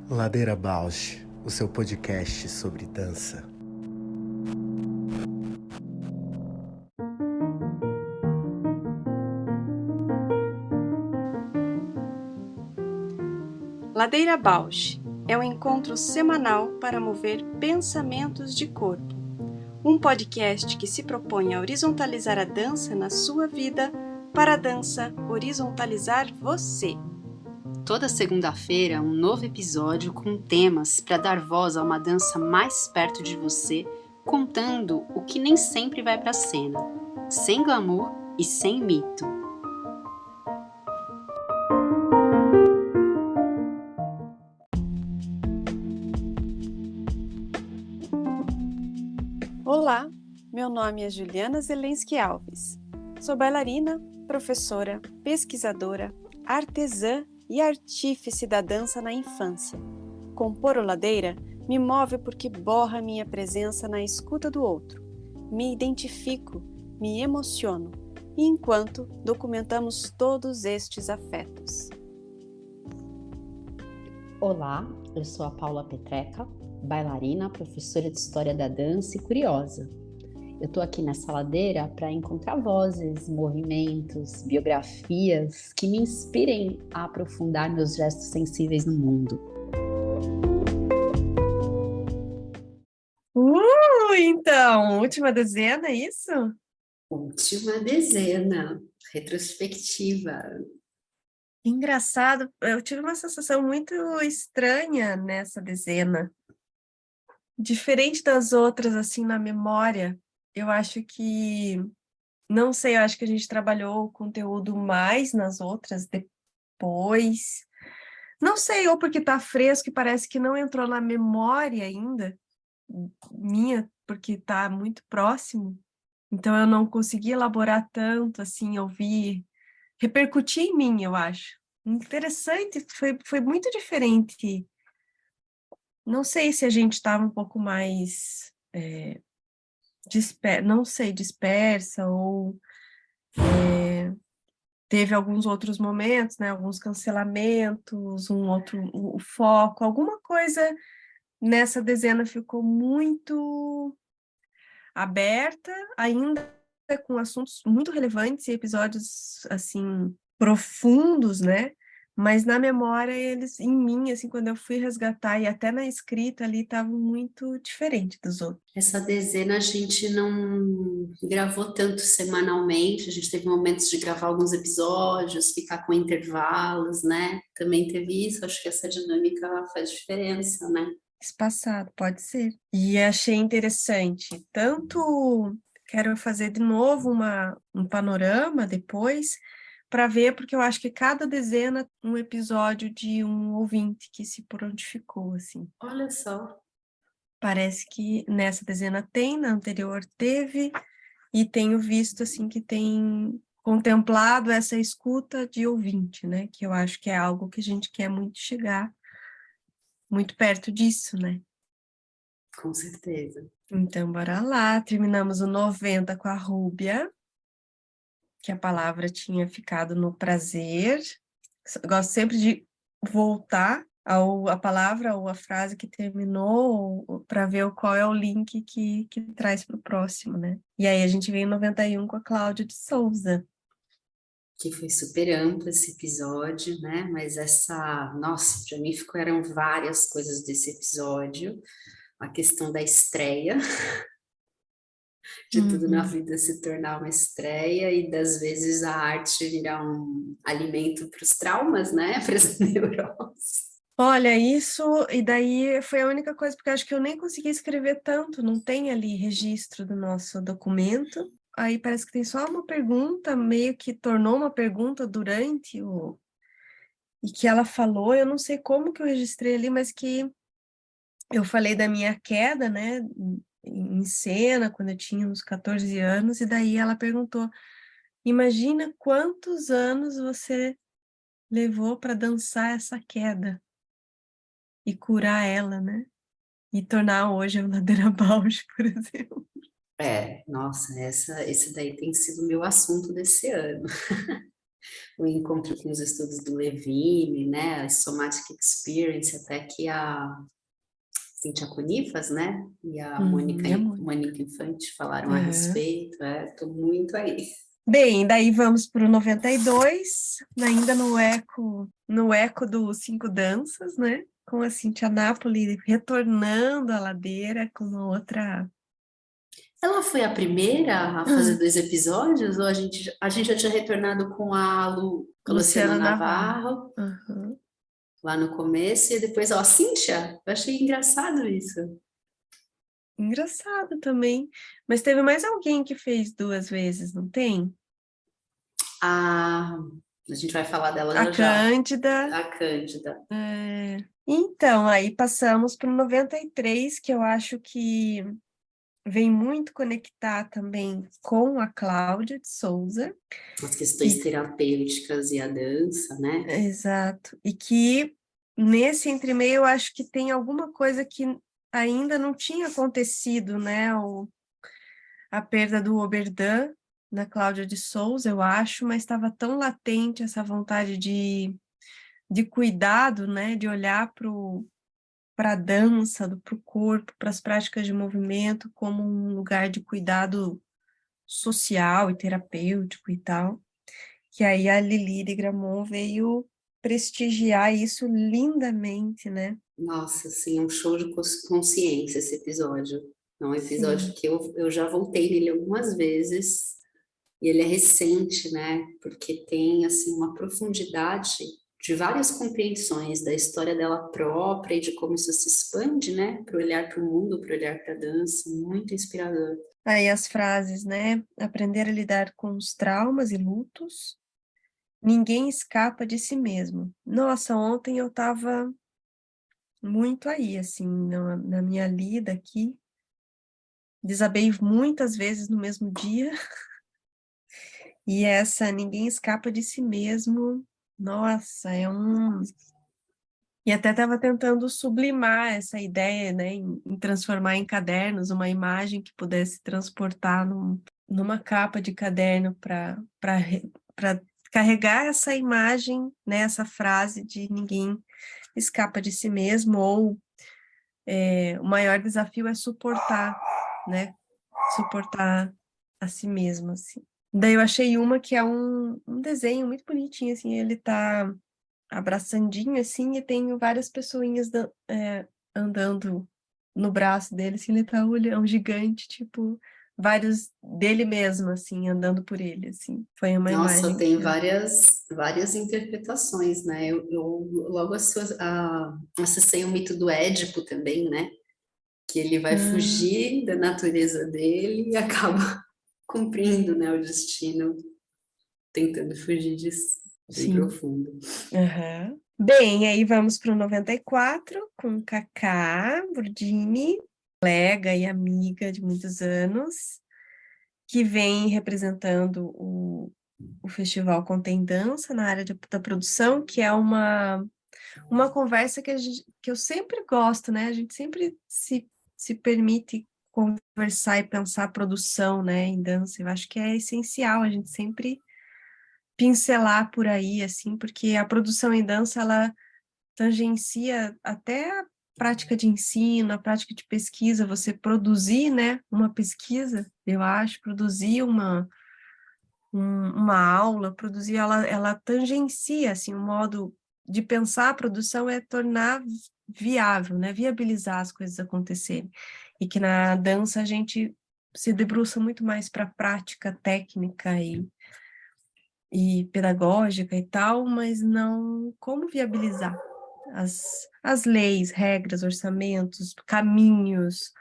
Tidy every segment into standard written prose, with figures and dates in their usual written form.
Ladeira Bausch, o seu podcast sobre dança. Ladeira Bausch é um encontro semanal para mover pensamentos de corpo. Um podcast que se propõe a horizontalizar a dança na sua vida, para a dança horizontalizar você. Toda segunda-feira, um novo episódio com temas para dar voz a uma dança mais perto de você, contando o que nem sempre vai para a cena, sem glamour e sem mito. Olá, meu nome é Juliana Zelensky Alves. Sou bailarina, professora, pesquisadora, artesã e artífice da dança na infância. Compor o Ladeira me move porque borra minha presença na escuta do outro. Me identifico, me emociono, e enquanto documentamos todos estes afetos. Olá, eu sou a Paula Petreca, bailarina, professora de História da Dança e curiosa. Eu tô aqui nessa ladeira para encontrar vozes, movimentos, biografias que me inspirem a aprofundar meus gestos sensíveis no mundo. Então, última dezena, é isso? Última dezena, retrospectiva. Engraçado, eu tive uma sensação muito estranha nessa dezena. Diferente das outras, assim, na memória, eu acho que, não sei, eu acho que a gente trabalhou o conteúdo mais nas outras depois. Não sei, ou porque tá fresco e parece que não entrou na memória ainda, minha, porque tá muito próximo. Então eu não consegui elaborar tanto, assim, ouvir, repercutir em mim, eu acho. Interessante, foi muito diferente. Não sei se a gente estava um pouco mais não sei, dispersa ou teve alguns outros momentos, né? Alguns cancelamentos, o foco, alguma coisa nessa dezena ficou muito aberta, ainda com assuntos muito relevantes e episódios, assim, profundos, né? Mas na memória, eles, em mim, assim, quando eu fui resgatar, e até na escrita ali, estavam muito diferente dos outros. Essa dezena a gente não gravou tanto semanalmente, a gente teve momentos de gravar alguns episódios, ficar com intervalos, né? Também teve isso, acho que essa dinâmica faz diferença, né? Espaçado, pode ser. E achei interessante. Tanto quero fazer de novo um panorama depois, para ver, porque eu acho que cada dezena um episódio de um ouvinte que se prontificou, assim. Olha só. Parece que nessa dezena tem, na anterior teve, e tenho visto, assim, que tem contemplado essa escuta de ouvinte, né? Que eu acho que é algo que a gente quer muito chegar muito perto disso, né? Com certeza. Então, bora lá. Terminamos o 90 com a Rúbia, que a palavra tinha ficado no prazer. Gosto sempre de voltar à palavra ou à frase que terminou para ver qual é o link que traz para o próximo, né? E aí a gente veio em 91 com a Cláudia de Souza. Que foi super amplo esse episódio, né? Mas nossa, para mim eram várias coisas desse episódio. A questão da estreia, de tudo na vida se tornar uma estreia e das vezes a arte virar um alimento para os traumas, né? Para as neuroses. Olha, isso, e daí foi a única coisa, porque acho que eu nem consegui escrever tanto, não tem ali registro do nosso documento. Aí parece que tem só uma pergunta, meio que tornou uma pergunta durante o... E que ela falou, eu não sei como que eu registrei ali, mas que eu falei da minha queda, né, em cena, quando eu tinha uns 14 anos, e daí ela perguntou, imagina quantos anos você levou para dançar essa queda e curar ela, né? E tornar hoje a Ladeira Bausch, por exemplo. Nossa, esse daí tem sido o meu assunto desse ano. o encontro com os estudos do Levine, né, a Somatic Experience, até que a Cíntia Conifas, né, e a é muito. Mônica Infante falaram a respeito, tô muito aí. Bem, daí vamos para o 92, ainda no eco do Cinco Danças, né? Com a Cíntia Napoli retornando à ladeira com uma outra. Ela foi a primeira a fazer 2 episódios, ou a gente já tinha retornado com a Luciana Navarro, Uhum. lá no começo, e depois, ó, a Cíntia, eu achei engraçado isso. Engraçado também. Mas teve mais alguém que fez 2 vezes, não tem? A gente vai falar dela A já. Cândida. A Cândida. Então, aí passamos para o 93, que eu acho que vem muito conectar também com a Cláudia de Souza. As questões terapêuticas e a dança, né? Exato. E que nesse entremeio eu acho que tem alguma coisa que ainda não tinha acontecido, né? A perda do Oberdan na Cláudia de Souza, eu acho, mas estava tão latente essa vontade de cuidado, né? De olhar para a dança, para o corpo, para as práticas de movimento como um lugar de cuidado social e terapêutico e tal, que aí a Lili de Gramont veio prestigiar isso lindamente, né? Nossa, assim, é um show de consciência esse episódio. É um episódio Sim. que eu já voltei nele algumas vezes, e ele é recente, né? Porque tem, assim, uma profundidade de várias compreensões da história dela própria e de como isso se expande, né? Para olhar para o mundo, para olhar para a dança, muito inspirador. Aí as frases, né? Aprender a lidar com os traumas e lutos. Ninguém escapa de si mesmo. Nossa, ontem eu estava muito aí, assim, na minha lida aqui. Desabei muitas vezes no mesmo dia. E essa ninguém escapa de si mesmo. Nossa, E até estava tentando sublimar essa ideia, né, em transformar em cadernos uma imagem que pudesse transportar numa capa de caderno para carregar essa imagem, né, essa frase de ninguém escapa de si mesmo, ou o maior desafio é suportar, né, suportar a si mesmo, assim. Daí eu achei uma que é um desenho muito bonitinho, assim, ele tá abraçandinho, assim, e tem várias pessoinhas andando no braço dele, assim, ele tá olhando, é um gigante, tipo, vários dele mesmo, assim, andando por ele, assim. Foi uma Nossa, imagem tem que várias interpretações, né? Eu logo acessei o mito do Édipo também, né? Que ele vai fugir da natureza dele e acaba cumprindo, né, o destino, tentando fugir disso, bem sim. profundo. Uhum. Bem, aí vamos para o 94, com Cacá Burdini, colega e amiga de muitos anos, que vem representando o Festival Contém Dança na área da produção, que é uma conversa que eu sempre gosto, né? A gente sempre se permite conversar e pensar produção, né, em dança. Eu acho que é essencial a gente sempre pincelar por aí, assim, porque a produção em dança, ela tangencia até a prática de ensino, a prática de pesquisa, você produzir, né, uma pesquisa, eu acho, produzir uma aula, produzir, ela tangencia, assim, o modo de pensar a produção é tornar viável, né, viabilizar as coisas acontecerem, e que na dança a gente se debruça muito mais para a prática técnica e pedagógica e tal, mas não como viabilizar as leis, regras, orçamentos, caminhos,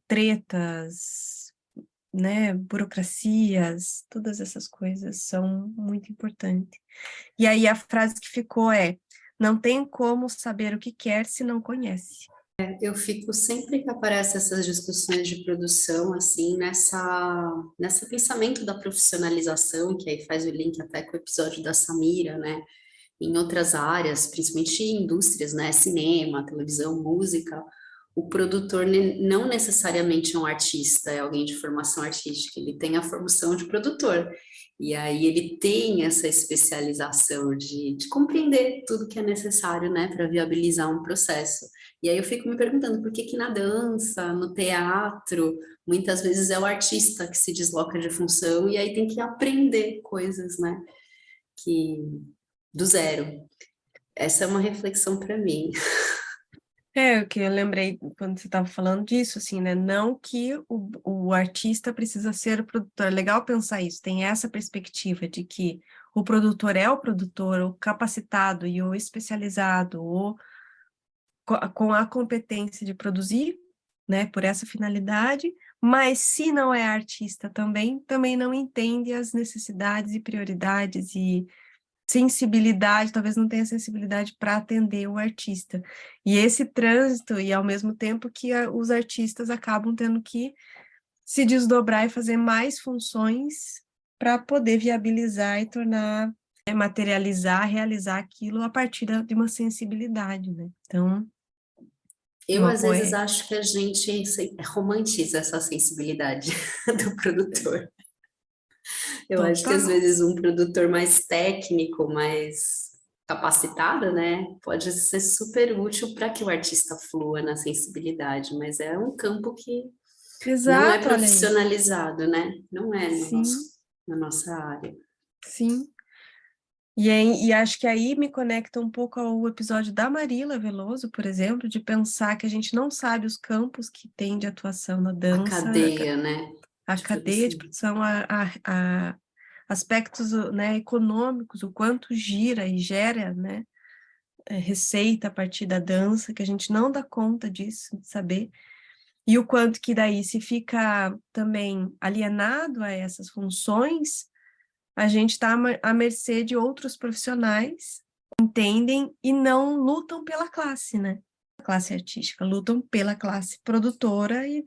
tretas, né, burocracias, todas essas coisas são muito importantes. E aí a frase que ficou é: não tem como saber o que quer se não conhece. Eu fico sempre que aparecem essas discussões de produção, assim, nessa pensamento da profissionalização, que aí faz o link até com o episódio da Samira, né? Em outras áreas, principalmente em indústrias, né? Cinema, televisão, música, o produtor não necessariamente é um artista, é alguém de formação artística, ele tem a formação de produtor. E aí ele tem essa especialização de compreender tudo que é necessário, né, para viabilizar um processo. E aí eu fico me perguntando por que que na dança, no teatro, muitas vezes é o artista que se desloca de função e aí tem que aprender coisas, né, que do zero. Essa é uma reflexão para mim. O que eu lembrei quando você estava falando disso, assim, né? Não que o artista precisa ser o produtor. É legal pensar isso, tem essa perspectiva de que o produtor é o produtor, o capacitado e o especializado, com a competência de produzir, né, por essa finalidade, mas se não é artista também não entende as necessidades e prioridades e sensibilidade, talvez não tenha sensibilidade para atender o artista. E esse trânsito, e ao mesmo tempo que os artistas acabam tendo que se desdobrar e fazer mais funções para poder viabilizar e tornar, materializar, realizar aquilo a partir de uma sensibilidade, né? Então, Eu, uma às vezes, poe... acho que a gente romantiza essa sensibilidade do produtor. Eu acho que, às Total. vezes, um produtor mais técnico, mais capacitado, né, pode ser super útil para que o artista flua na sensibilidade, mas é um campo que não é Exato, olha aí. profissionalizado, né? Não é no Sim, na nossa área. sim. E acho que aí me conecta um pouco ao episódio da Maríla Veloso, por exemplo, de pensar que a gente não sabe os campos que tem de atuação na A dança, cadeia, né, a de cadeia de produção. produção, aspectos, né, econômicos, o quanto gira e gera, né, receita a partir da dança, que a gente não dá conta disso, de saber, e o quanto que daí se fica também alienado a essas funções, a gente está à mercê de outros profissionais, entendem e não lutam pela classe, né? A classe artística, lutam pela classe produtora e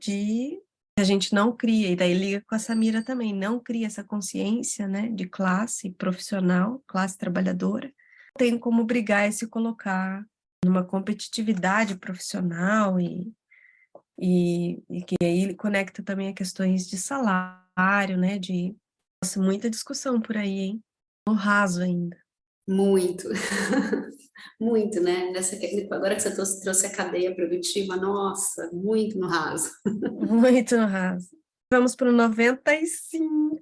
a gente não cria, e daí liga com a Samira também, não cria essa consciência, né, de classe profissional, classe trabalhadora, não tem como brigar e se colocar numa competitividade profissional e que aí conecta também a questões de salário, né, nossa, muita discussão por aí, hein? No raso ainda. Muito, muito, né? Agora que você trouxe a cadeia produtiva, nossa, muito no raso. Muito no raso. Vamos para o 95,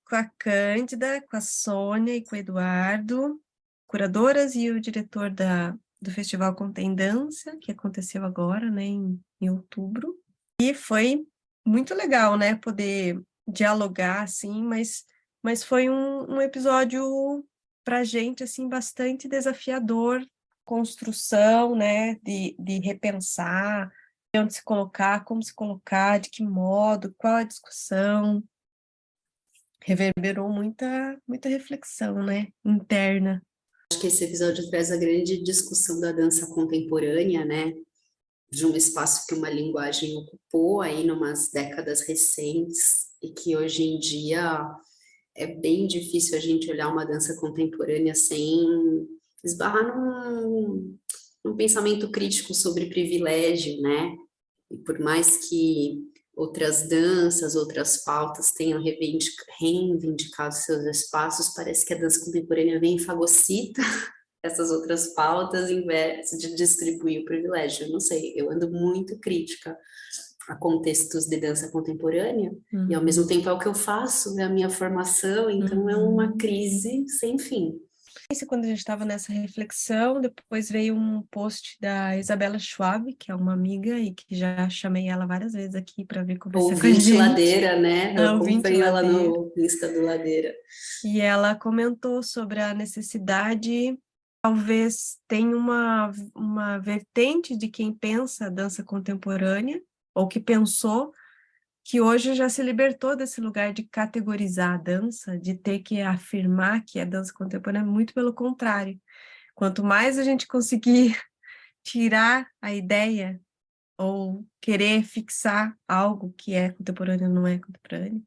com a Cândida, com a Sônia e com o Eduardo, curadoras e o diretor do Festival Contém Dança, que aconteceu agora, né, em outubro. E foi muito legal, né, poder dialogar, assim, mas foi um episódio para a gente, assim, bastante desafiador, construção, né, de repensar, onde se colocar, como se colocar, de que modo, qual a discussão. Reverberou muita reflexão, né, interna. Acho que esse episódio traz a grande discussão da dança contemporânea, né? De um espaço que uma linguagem ocupou aí numas décadas recentes e que hoje em dia é bem difícil a gente olhar uma dança contemporânea sem esbarrar num pensamento crítico sobre privilégio, né? E por mais que outras danças, outras pautas tenham reivindicado seus espaços, parece que a dança contemporânea vem e fagocita essas outras pautas em vez de distribuir o privilégio. Eu não sei, eu ando muito crítica a contextos de dança contemporânea, e ao mesmo tempo é o que eu faço, é a minha formação, então é uma crise sem fim. Quando a gente estava nessa reflexão, depois veio um post da Isabela Schwab, que é uma amiga e que já chamei ela várias vezes aqui para vir conversar com a Ouvinte gente. Ladeira, né? Eu Ouvinte acompanho ela Ladeira. no Insta do Ladeira. E ela comentou sobre a necessidade, talvez tenha uma vertente de quem pensa a dança contemporânea, ou que pensou, que hoje já se libertou desse lugar de categorizar a dança, de ter que afirmar que é dança contemporânea, muito pelo contrário. Quanto mais a gente conseguir tirar a ideia ou querer fixar algo que é contemporâneo ou não é contemporâneo,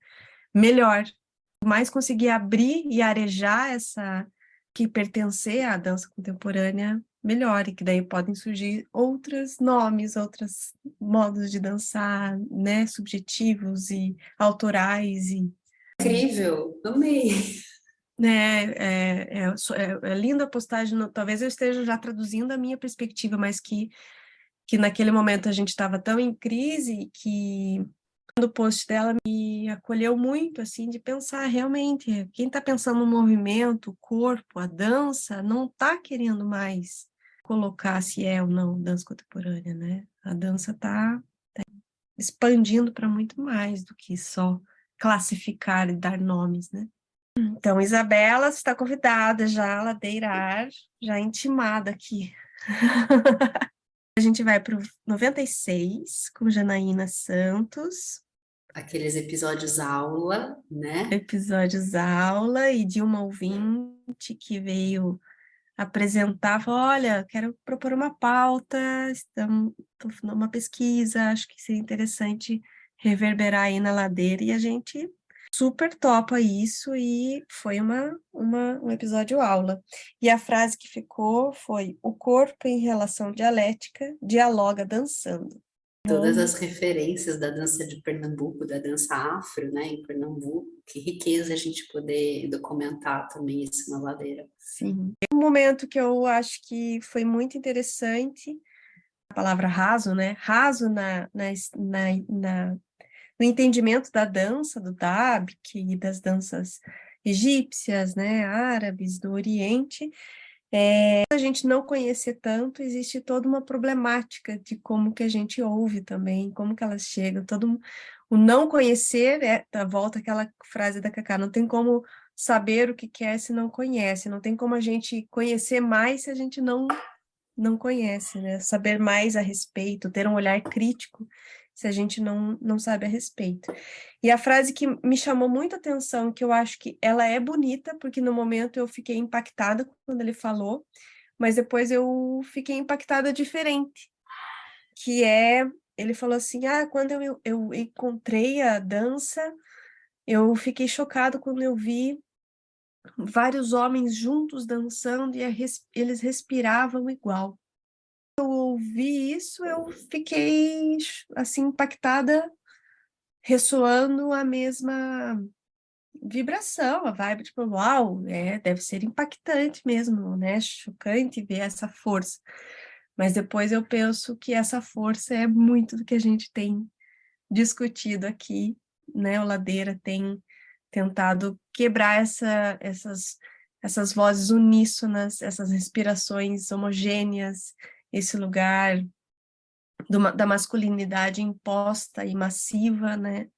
melhor. Quanto mais conseguir abrir e arejar essa que pertencer à dança contemporânea, melhore, que daí podem surgir outros nomes, outros modos de dançar, né, subjetivos e autorais e Incrível, amei. né, é linda a postagem, talvez eu esteja já traduzindo a minha perspectiva, mas que naquele momento a gente estava tão em crise que o post dela me acolheu muito, assim, de pensar realmente, quem está pensando no movimento, o corpo, a dança, não está querendo mais colocar se é ou não dança contemporânea, né? A dança está expandindo para muito mais do que só classificar e dar nomes, né? Então, Isabela está convidada já a ladeirar, já intimada aqui. A gente vai para o 96, com Janaína Santos, Aqueles episódios aula, né? episódios aula, e de uma ouvinte que veio apresentar, falou, olha, quero propor uma pauta, estou fazendo uma pesquisa, acho que seria interessante reverberar aí na ladeira, e a gente super topa isso, e foi um episódio aula. E a frase que ficou foi, o corpo em relação dialética dialoga dançando. Todas as referências da dança de Pernambuco, da dança afro, né, em Pernambuco, que riqueza a gente poder documentar também isso na ladeira. Sim. Um momento que eu acho que foi muito interessante, a palavra raso, né? Raso no entendimento da dança, do Dabik e das danças egípcias, né? Árabes, do Oriente. A gente não conhecer tanto, existe toda uma problemática de como que a gente ouve também, como que elas chegam, o não conhecer, volta aquela frase da Cacá, não tem como saber o que quer se não conhece, não tem como a gente conhecer mais se a gente não conhece, né? Saber mais a respeito, ter um olhar crítico se a gente não sabe a respeito. E a frase que me chamou muita atenção, que eu acho que ela é bonita, porque no momento eu fiquei impactada quando ele falou, mas depois eu fiquei impactada diferente, que ele falou assim, quando eu encontrei a dança, eu fiquei chocado quando eu vi vários homens juntos dançando e eles respiravam igual. Eu ouvi isso, eu fiquei assim impactada, ressoando a mesma vibração, a vibe, tipo, uau, deve ser impactante mesmo, né? Chocante ver essa força. Mas depois eu penso que essa força é muito do que a gente tem discutido aqui, né? O Ladeira tem tentado quebrar essas vozes uníssonas, essas respirações homogêneas, esse lugar da masculinidade imposta e massiva, né?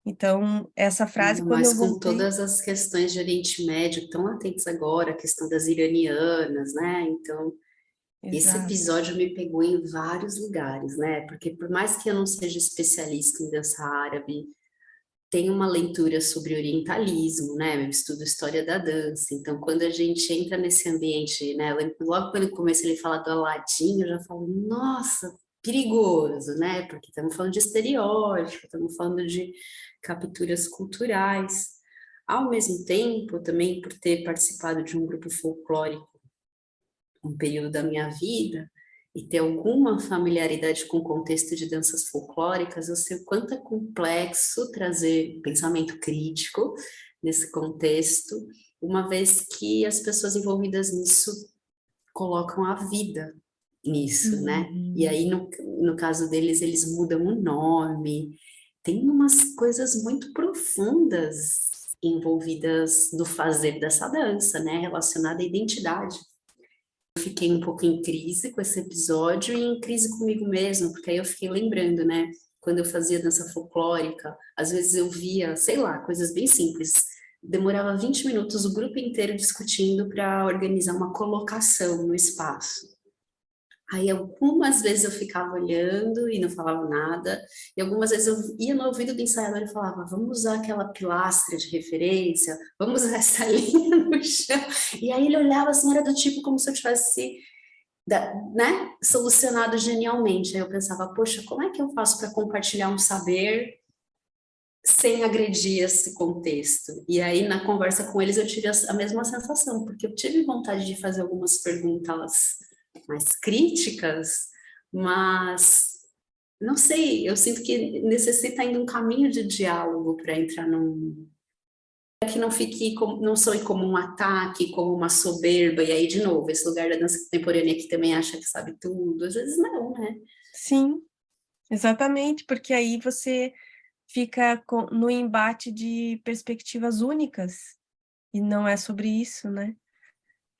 Então, essa frase, Ainda quando mais eu com voltei... todas as questões de Oriente Médio, tão atentos agora, a questão das iranianas, né? Então, esse Exato. episódio me pegou em vários lugares, né? Porque por mais que eu não seja especialista em dança árabe, tem uma leitura sobre orientalismo, né? Eu estudo história da dança. Então, quando a gente entra nesse ambiente, né? Eu lembro, logo quando eu comecei a falar do Aladim, eu já falo, nossa, perigoso, né? Porque estamos falando de estereótipo, estamos falando de capturas culturais. Ao mesmo tempo, também por ter participado de um grupo folclórico um período da minha vida e ter alguma familiaridade com o contexto de danças folclóricas, eu sei o quanto é complexo trazer pensamento crítico nesse contexto, uma vez que as pessoas envolvidas nisso colocam a vida nisso, né? E aí, no caso deles, eles mudam o nome, tem umas coisas muito profundas envolvidas no fazer dessa dança, né? Relacionada à identidade. Fiquei um pouco em crise com esse episódio e em crise comigo mesmo, porque aí eu fiquei lembrando, né? Quando eu fazia dança folclórica, às vezes eu via, sei lá, coisas bem simples. Demorava 20 minutos o grupo inteiro discutindo para organizar uma colocação no espaço. Aí algumas vezes eu ficava olhando e não falava nada, e algumas vezes eu ia no ouvido do ensaiador e falava, vamos usar aquela pilastra de referência, vamos usar essa linha no chão. E aí ele olhava assim, era do tipo como se eu tivesse, né, solucionado genialmente. Aí eu pensava, poxa, como é que eu faço para compartilhar um saber sem agredir esse contexto? E aí na conversa com eles eu tive a mesma sensação, porque eu tive vontade de fazer algumas perguntas mais críticas, mas não sei, eu sinto que necessita ainda um caminho de diálogo para entrar que não fique, não soe como um ataque, como uma soberba, e aí, de novo, esse lugar da dança contemporânea que também acha que sabe tudo, às vezes não, né? Sim, exatamente, porque aí você fica no embate de perspectivas únicas, e não é sobre isso, né?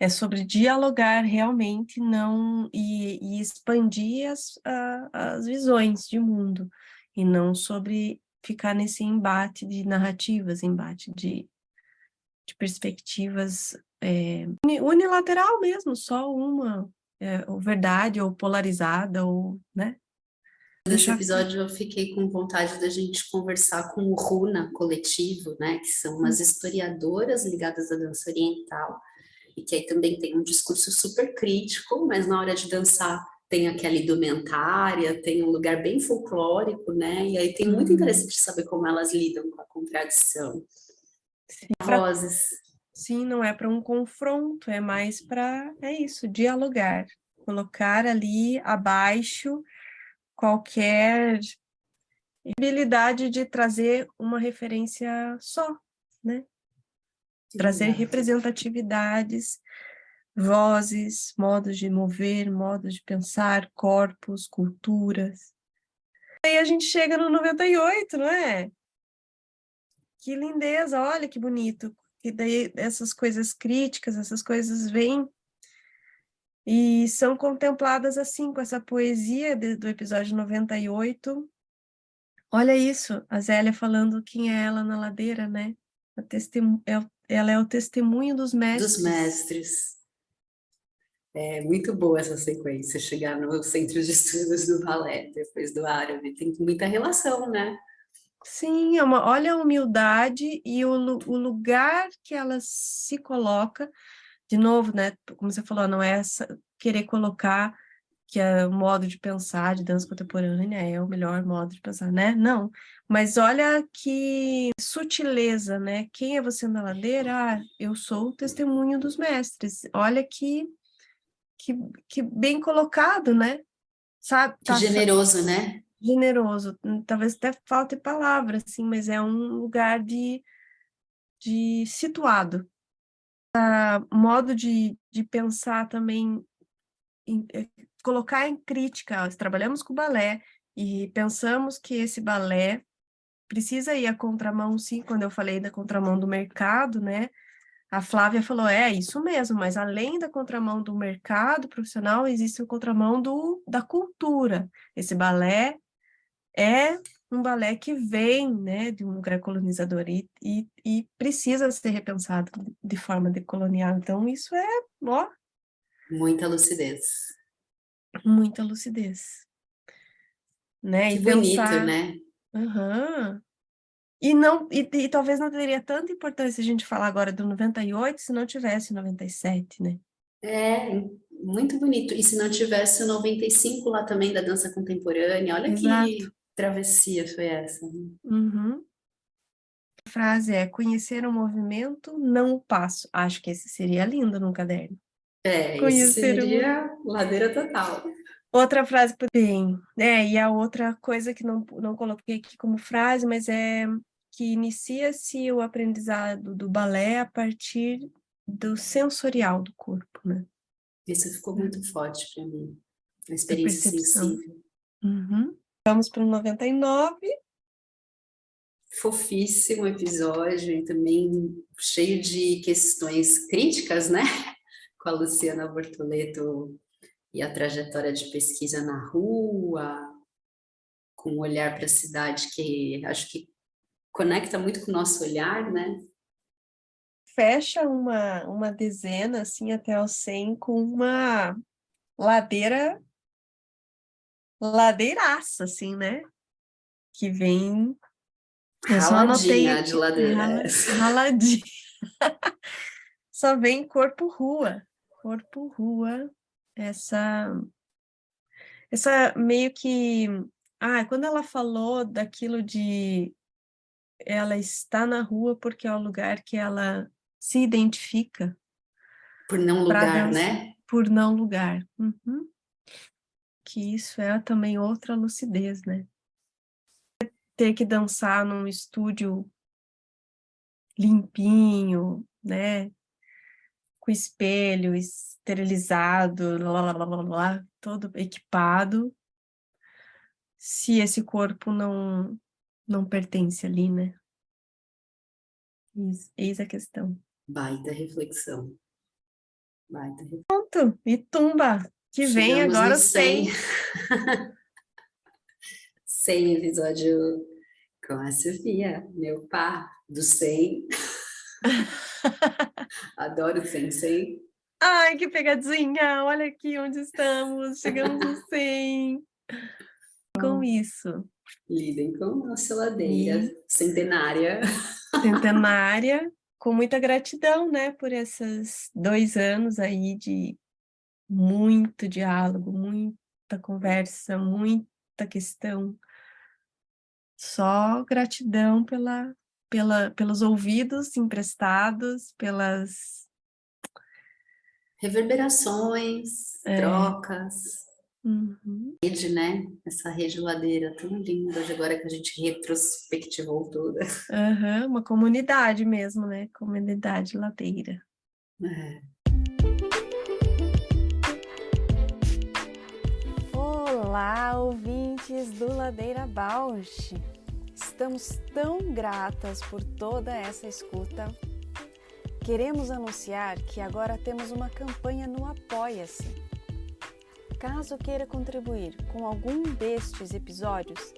É sobre dialogar realmente, não e expandir as visões de mundo, e não sobre ficar nesse embate de narrativas, embate de perspectivas unilateral mesmo, só uma, ou verdade, ou polarizada, ou, né? Nesse episódio eu fiquei com vontade da gente conversar com o Runa Coletivo, né, que são umas historiadoras ligadas à dança oriental, e que aí também tem um discurso super crítico, mas na hora de dançar tem aquela indumentária, tem um lugar bem folclórico, né, e aí tem muito interesse de saber como elas lidam com a contradição. Vozes. Sim, não é para um confronto, é mais para, é isso, dialogar, colocar ali abaixo qualquer habilidade de trazer uma referência só, né? Trazer representatividades, vozes, modos de mover, modos de pensar, corpos, culturas. Aí a gente chega no 98, não é? Que lindeza, olha que bonito. E daí essas coisas críticas, essas coisas vêm e são contempladas assim, com essa poesia do episódio 98. Olha isso, a Zélia falando quem é ela na ladeira, né? Ela é o testemunho dos mestres. Dos mestres. É muito boa essa sequência, chegar no centro de estudos do balé, depois do árabe, tem muita relação, né? Sim, olha a humildade e o lugar que ela se coloca, de novo, né? Como você falou, não é querer colocar que é o modo de pensar de dança contemporânea é o melhor modo de pensar, né? Não, mas olha que sutileza, né? Quem é você na ladeira? Ah, eu sou o testemunho dos mestres. Olha que bem colocado, né? Sabe? Que generoso, né? Generoso. Talvez até falte palavra, assim, mas é um lugar de situado. Modo de pensar também colocar em crítica, nós trabalhamos com balé e pensamos que esse balé precisa ir à contramão, sim, quando eu falei da contramão do mercado, né? A Flávia falou, é isso mesmo, mas além da contramão do mercado profissional, existe a contramão da cultura. Esse balé é um balé que vem, né, de um lugar colonizador e precisa ser repensado de forma decolonial. Então, isso é, ó, muita lucidez. muita lucidez, né? Que E bonito, pensar, né? E talvez não teria tanta importância a gente falar agora do 98 se não tivesse 97, né? É, muito bonito. E se não tivesse o 95 lá também da dança contemporânea, olha Exato. que travessia foi essa. Uhum. A frase é: conhecer o movimento, não o passo. Acho que esse seria lindo num caderno. É, isso Conhecer o movimento. seria ladeira total. Outra frase bem, né? E a outra coisa que não coloquei aqui como frase, mas é que inicia-se o aprendizado do balé a partir do sensorial do corpo, né? Isso ficou muito forte para mim. Uma Da experiência percepção. sensível. Uhum. Vamos para o 99. Fofíssimo episódio e também cheio de questões críticas, né? Com a Luciana Bortoleto e a trajetória de pesquisa na rua, com um olhar para a cidade que acho que conecta muito com o nosso olhar, né? Fecha uma dezena, assim, até o 100, com uma ladeiraça, assim, né? Que vem... Eu só anotei Raladinha de aqui, ladeira. raladinha. Só vem corpo rua, essa meio que... quando ela falou daquilo de ela está na rua porque é o lugar que ela se identifica Por não para lugar, dançar, né? por não lugar. Uhum. Que isso é também outra lucidez, né? Ter que dançar num estúdio limpinho, né? Com espelho, esterilizado, todo equipado, se esse corpo não pertence ali, né? Eis a questão. Baita reflexão. Baita reflexão. Pronto, e tumba, que vem Chegamos agora no o 100. 100 episódio com a Sofia, meu pá, do 100. Adoro o 100. Ai, que pegadinha! Olha aqui onde estamos, chegamos no 100. Com isso. Lidem com a nossa ladeira E centenária. centenária, com muita gratidão, né, por esses 2 anos aí de muito diálogo, muita conversa, muita questão. Só gratidão pelos ouvidos emprestados, pelas... Reverberações, trocas, Uhum. rede, né? Essa rede ladeira tão linda, de agora que a gente retrospectivou toda. Uhum, uma comunidade mesmo, né? Comunidade ladeira. É. Olá, ouvintes do Ladeira Bausch! Estamos tão gratas por toda essa escuta. Queremos anunciar que agora temos uma campanha no Apoia-se. Caso queira contribuir com algum destes episódios,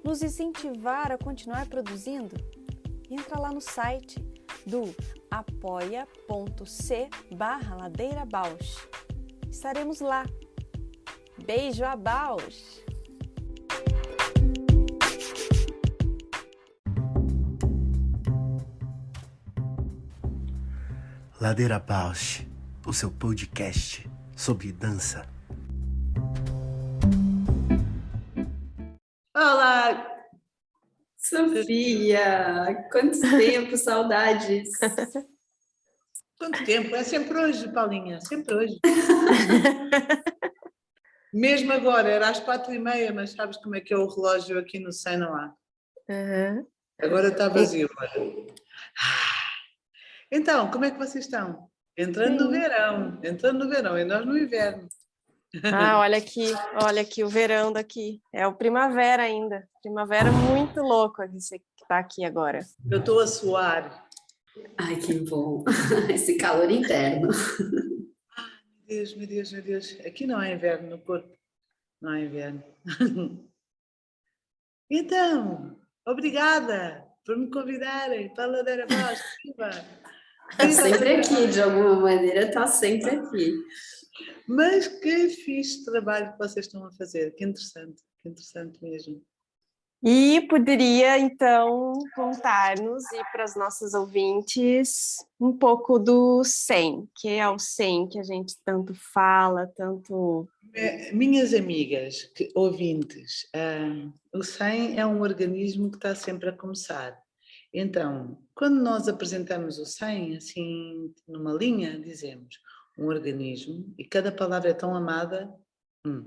nos incentivar a continuar produzindo, entra lá no site do apoia.c/ladeirabausch. Estaremos lá. Beijo a Bausch! Ladeira Bausch, o seu podcast sobre dança. Olá, Sofia! Quanto tempo, saudades! Quanto tempo? É sempre hoje, Paulinha, sempre hoje. Mesmo agora, era às 4h30, mas sabes como é que é o relógio aqui no Sem não há. Uhum. Agora está vazio. Olha. Então, como é que vocês estão? Entrando no verão, e nós no inverno. Ah, olha aqui o verão daqui. É o primavera ainda. Primavera muito louco esse que está aqui agora. Eu estou a suar. Ai, que bom! Esse calor interno. Meu Deus. Aqui não há inverno no corpo. Não há inverno. Então, obrigada por me convidarem para a Ladeira Bausch. Está sempre aqui, de alguma maneira, está sempre aqui. Mas que fixe trabalho que vocês estão a fazer. Que interessante mesmo. E poderia, então, contar-nos e para os nossos ouvintes um pouco do 100, que é o 100 que a gente tanto fala, tanto... Minhas amigas, ouvintes, o 100 é um organismo que está sempre a começar. Então, quando nós apresentamos o 100, assim, numa linha, dizemos um organismo, e cada palavra é tão amada, um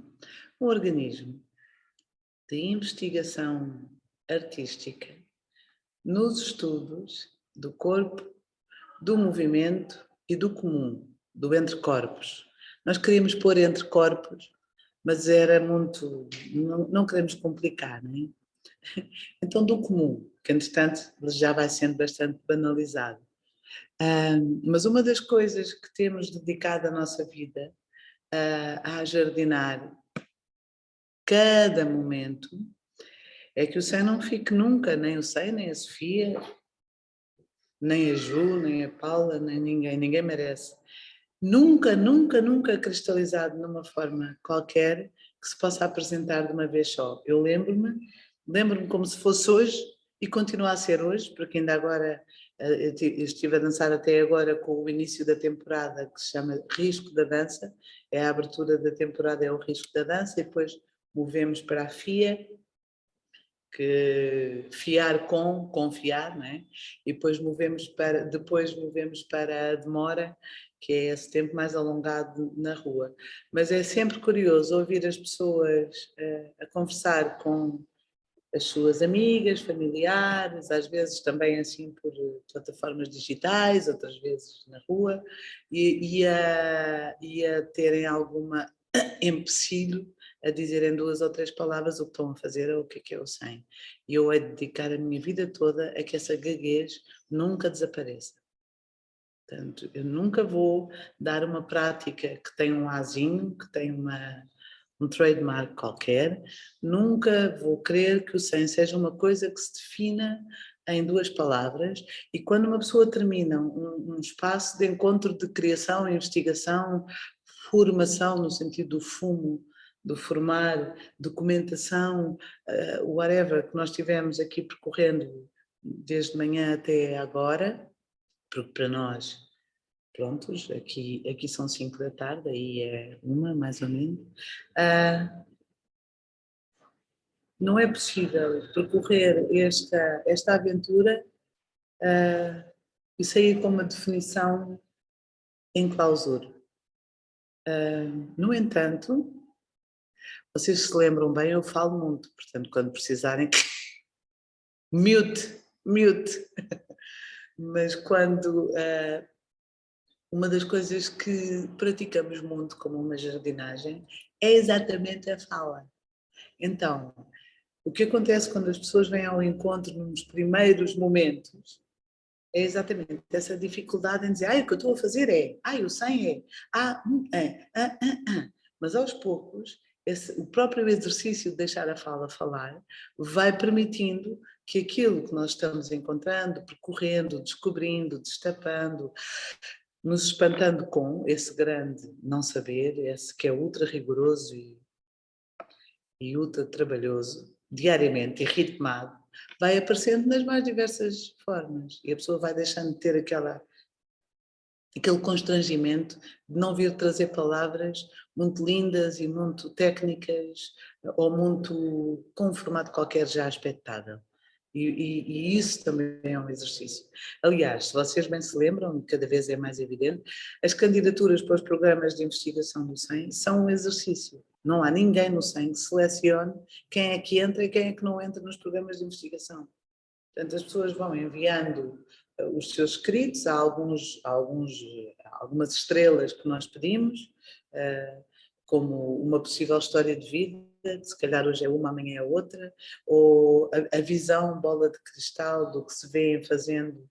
organismo de investigação artística nos estudos do corpo, do movimento e do comum, do entre corpos. Nós queríamos pôr entre corpos, mas era muito... Não queremos complicar, não é? Então, do comum, que entretanto já vai sendo bastante banalizado. Mas uma das coisas que temos dedicado a nossa vida a jardinar cada momento é que o 100 não fique nunca, nem o 100, nem a Sofia, nem a Ju, nem a Paula, nem ninguém merece. Nunca cristalizado numa forma qualquer que se possa apresentar de uma vez só. Eu lembro-me como se fosse hoje e continua a ser hoje, porque ainda agora eu estive a dançar até agora com o início da temporada que se chama Risco da Dança, é a abertura da temporada, é o Risco da Dança, e depois movemos para a FIA, que fiar com, confiar, não é? E depois movemos para a demora, que é esse tempo mais alongado na rua. Mas é sempre curioso ouvir as pessoas a conversar com as suas amigas, familiares, às vezes também assim por plataformas digitais, outras vezes na rua, e a terem alguma empecilho a dizerem 2 ou 3 palavras o que estão a fazer ou o que é o 100. E eu hei de dedicar a minha vida toda a que essa gaguez nunca desapareça. Portanto, eu nunca vou dar uma prática que tem um azinho, que tem um trademark qualquer, nunca vou querer que o 100 seja uma coisa que se defina em 2 palavras, e quando uma pessoa termina um espaço de encontro de criação, investigação, formação, no sentido do fumo, do formar, documentação, whatever, que nós tivemos aqui percorrendo desde manhã até agora, porque para nós, prontos, aqui são 5 da tarde, aí é 1 mais ou menos, não é possível percorrer esta aventura e sair com uma definição em clausura. No entanto, vocês se lembram bem, eu falo muito, portanto, quando precisarem, mute. Mas quando uma das coisas que praticamos muito como uma jardinagem é exatamente a fala. Então, o que acontece quando as pessoas vêm ao encontro nos primeiros momentos é exatamente essa dificuldade em dizer o que eu estou a fazer é, o 100 é, Mas aos poucos, o próprio exercício de deixar a fala falar vai permitindo que aquilo que nós estamos encontrando, percorrendo, descobrindo, destapando, nos espantando com esse grande não saber, esse que é ultra rigoroso e ultra trabalhoso, diariamente e ritmado, vai aparecendo nas mais diversas formas e a pessoa vai deixando de ter aquele constrangimento de não vir trazer palavras muito lindas e muito técnicas ou muito com um formato qualquer já expectável. E isso também é um exercício. Aliás, se vocês bem se lembram, cada vez é mais evidente, as candidaturas para os programas de investigação do 100 são um exercício. Não há ninguém no 100 que selecione quem é que entra e quem é que não entra nos programas de investigação. Portanto, as pessoas vão enviando os seus escritos, há algumas estrelas que nós pedimos, como uma possível história de vida, que se calhar hoje é uma, amanhã é outra, ou a visão, bola de cristal do que se vê fazendo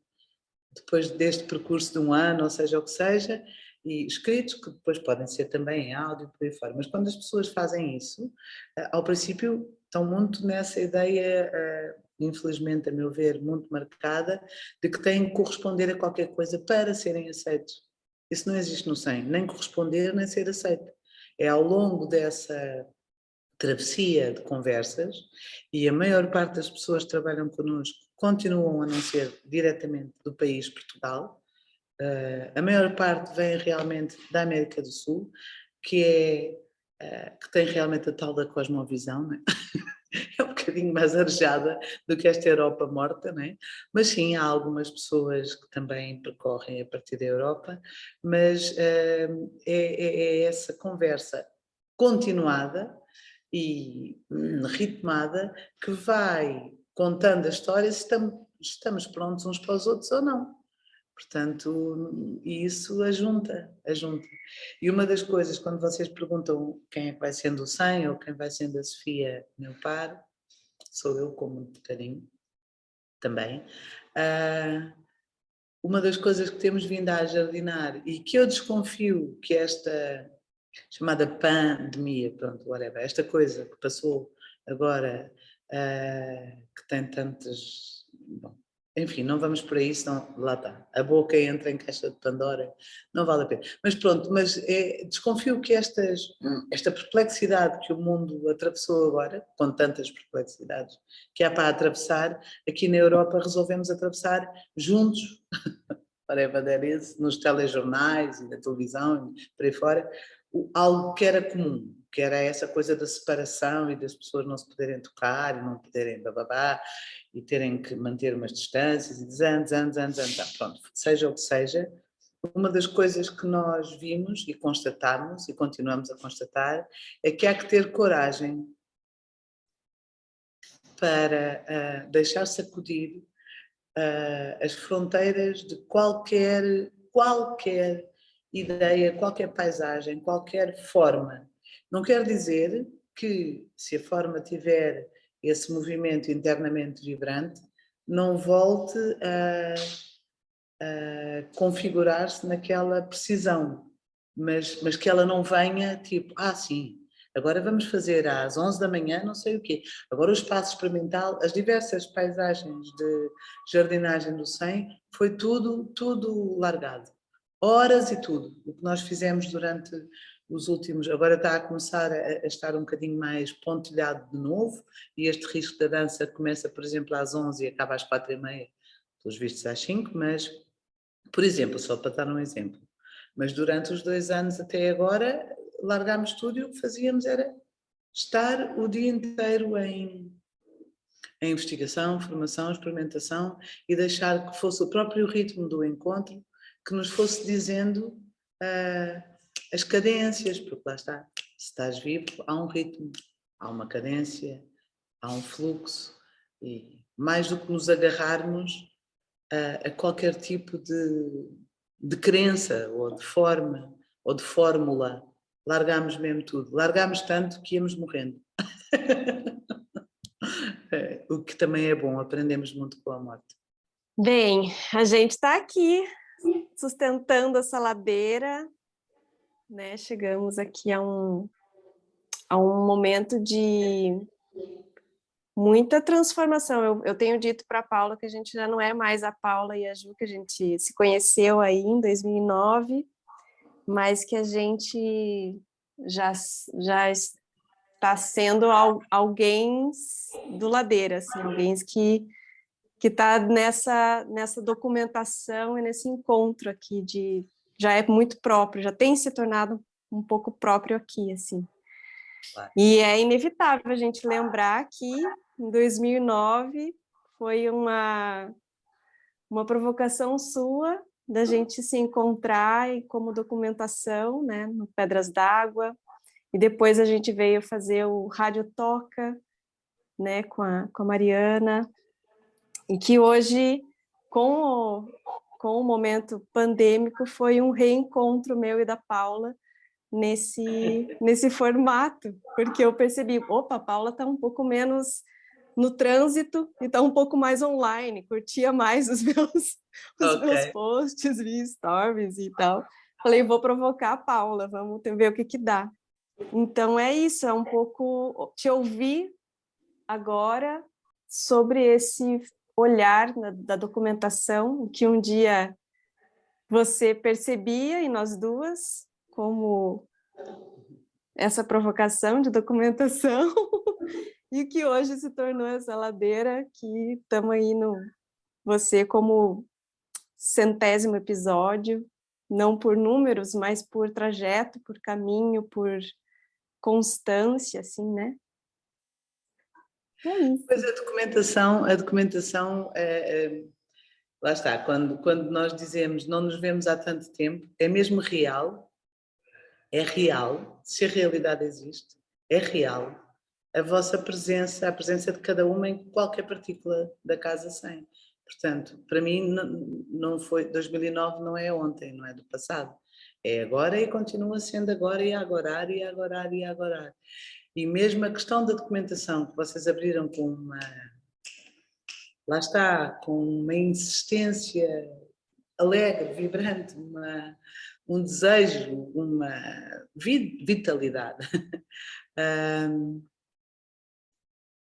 depois deste percurso de 1 ano, ou seja o que seja, e escritos que depois podem ser também em áudio, por aí fora. Mas quando as pessoas fazem isso, ao princípio estão muito nessa ideia, infelizmente, a meu ver, muito marcada, de que têm que corresponder a qualquer coisa para serem aceitos. Isso não existe no 100, nem corresponder, nem ser aceito. É ao longo dessa travessia de conversas, e a maior parte das pessoas que trabalham connosco continuam a não ser diretamente do país Portugal, a maior parte vem realmente da América do Sul, que tem realmente a tal da cosmovisão, não é? É um bocadinho mais arejada do que esta Europa morta, não é? Mas sim, há algumas pessoas que também percorrem a partir da Europa, mas é essa conversa continuada e ritmada que vai contando a história se estamos prontos uns para os outros ou não. Portanto, isso ajunta. E uma das coisas, quando vocês perguntam quem é que vai sendo o 100 ou quem vai sendo a Sofia, meu par, sou eu com muito carinho também, uma das coisas que temos vindo a jardinar e que eu desconfio que esta chamada pandemia, pronto, whatever, esta coisa que passou agora, que tem tantas... Bom, enfim, não vamos por aí, senão lá está, a boca entra em caixa de Pandora, não vale a pena. Mas pronto, desconfio que esta perplexidade que o mundo atravessou agora, com tantas perplexidades que há para atravessar, aqui na Europa resolvemos atravessar juntos whatever that is, nos telejornais e na televisão, e por aí fora, algo que era comum, que era essa coisa da separação e das pessoas não se poderem tocar e não poderem bababá e terem que manter umas distâncias e anos, pronto, seja o que seja. Uma das coisas que nós vimos e constatamos e continuamos a constatar é que há que ter coragem para deixar sacudir as fronteiras de qualquer ideia, qualquer paisagem, qualquer forma. Não quer dizer que, se a forma tiver esse movimento internamente vibrante, não volte a configurar-se naquela precisão, mas que ela não venha tipo, sim, agora vamos fazer às 11 da manhã não sei o quê, agora o espaço experimental, as diversas paisagens de jardinagem do 100, foi tudo largado, horas e tudo, o que nós fizemos durante os últimos, agora está a começar a estar um bocadinho mais pontilhado de novo, e este risco da dança começa, por exemplo, às 11 e acaba às 4h30, pelos vistos às 5, mas, por exemplo, só para dar um exemplo, mas durante os 2 anos até agora, largámos tudo e o que fazíamos era estar o dia inteiro em investigação, formação, experimentação e deixar que fosse o próprio ritmo do encontro que nos fosse dizendo as cadências, porque lá está, se estás vivo, há um ritmo, há uma cadência, há um fluxo, e mais do que nos agarrarmos a qualquer tipo de crença, ou de forma, ou de fórmula, largámos mesmo tudo, largámos tanto que íamos morrendo. O que também é bom, aprendemos muito com a morte. Bem, a gente está aqui sustentando essa ladeira, né? Chegamos aqui a um momento de muita transformação. Eu tenho dito para a Paula que a gente já não é mais a Paula e a Ju, que a gente se conheceu aí em 2009, mas que a gente já está sendo alguém do Ladeira, assim, alguém que está nessa documentação e nesse encontro aqui já é muito próprio, já tem se tornado um pouco próprio aqui, assim. E é inevitável a gente lembrar que em 2009 foi uma provocação sua da gente se encontrar e como documentação, né, no Pedras d'Água, e depois a gente veio fazer o Rádio Toca, né, com a Mariana, e que hoje, com o momento pandêmico, foi um reencontro meu e da Paula nesse formato, porque eu percebi, opa, a Paula está um pouco menos no trânsito e está um pouco mais online, curtia mais os meus posts, via stories e tal. Falei, vou provocar a Paula, vamos ver o que dá. Então é isso, é um pouco te ouvir agora sobre esse olhar da documentação, que um dia você percebia em nós duas, como essa provocação de documentação, e que hoje se tornou essa ladeira que estamos aí você como 100º episódio, não por números, mas por trajeto, por caminho, por constância, assim, né? É isso. Pois a documentação lá está, quando nós dizemos não nos vemos há tanto tempo, é mesmo real, é real, se a realidade existe, é real a vossa presença, a presença de cada uma em qualquer partícula da Casa 100. Portanto, para mim não foi, 2009 não é ontem, não é do passado, é agora e continua sendo agora e agora e agora e agora. E mesmo a questão da documentação que vocês abriram com lá está, com uma insistência alegre, vibrante, um desejo, uma vitalidade.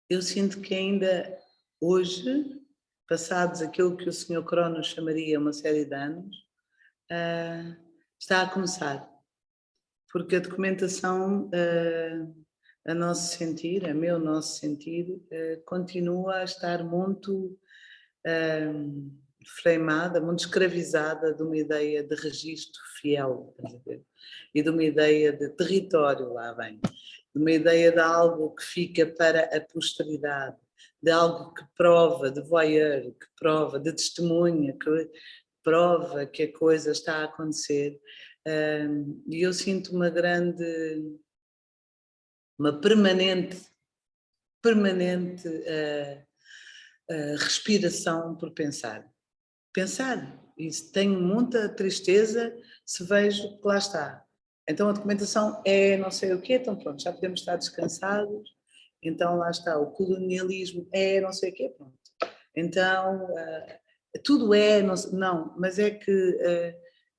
Eu sinto que ainda hoje, passados aquilo que o Sr. Cronos chamaria uma série de anos, está a começar. Porque a documentação, a nosso sentir, continua a estar muito frameada, muito escravizada de uma ideia de registro fiel, estás a ver? E de uma ideia de território, lá vem, de uma ideia de algo que fica para a posteridade, de algo que prova, de voyeur, que prova, de testemunha, que prova que a coisa está a acontecer. E eu sinto uma permanente respiração por pensar. Pensar, e se tenho muita tristeza, se vejo que lá está. Então a documentação é não sei o quê, então pronto, já podemos estar descansados, então lá está, o colonialismo é não sei o quê, pronto. Então, tudo é, não, mas é que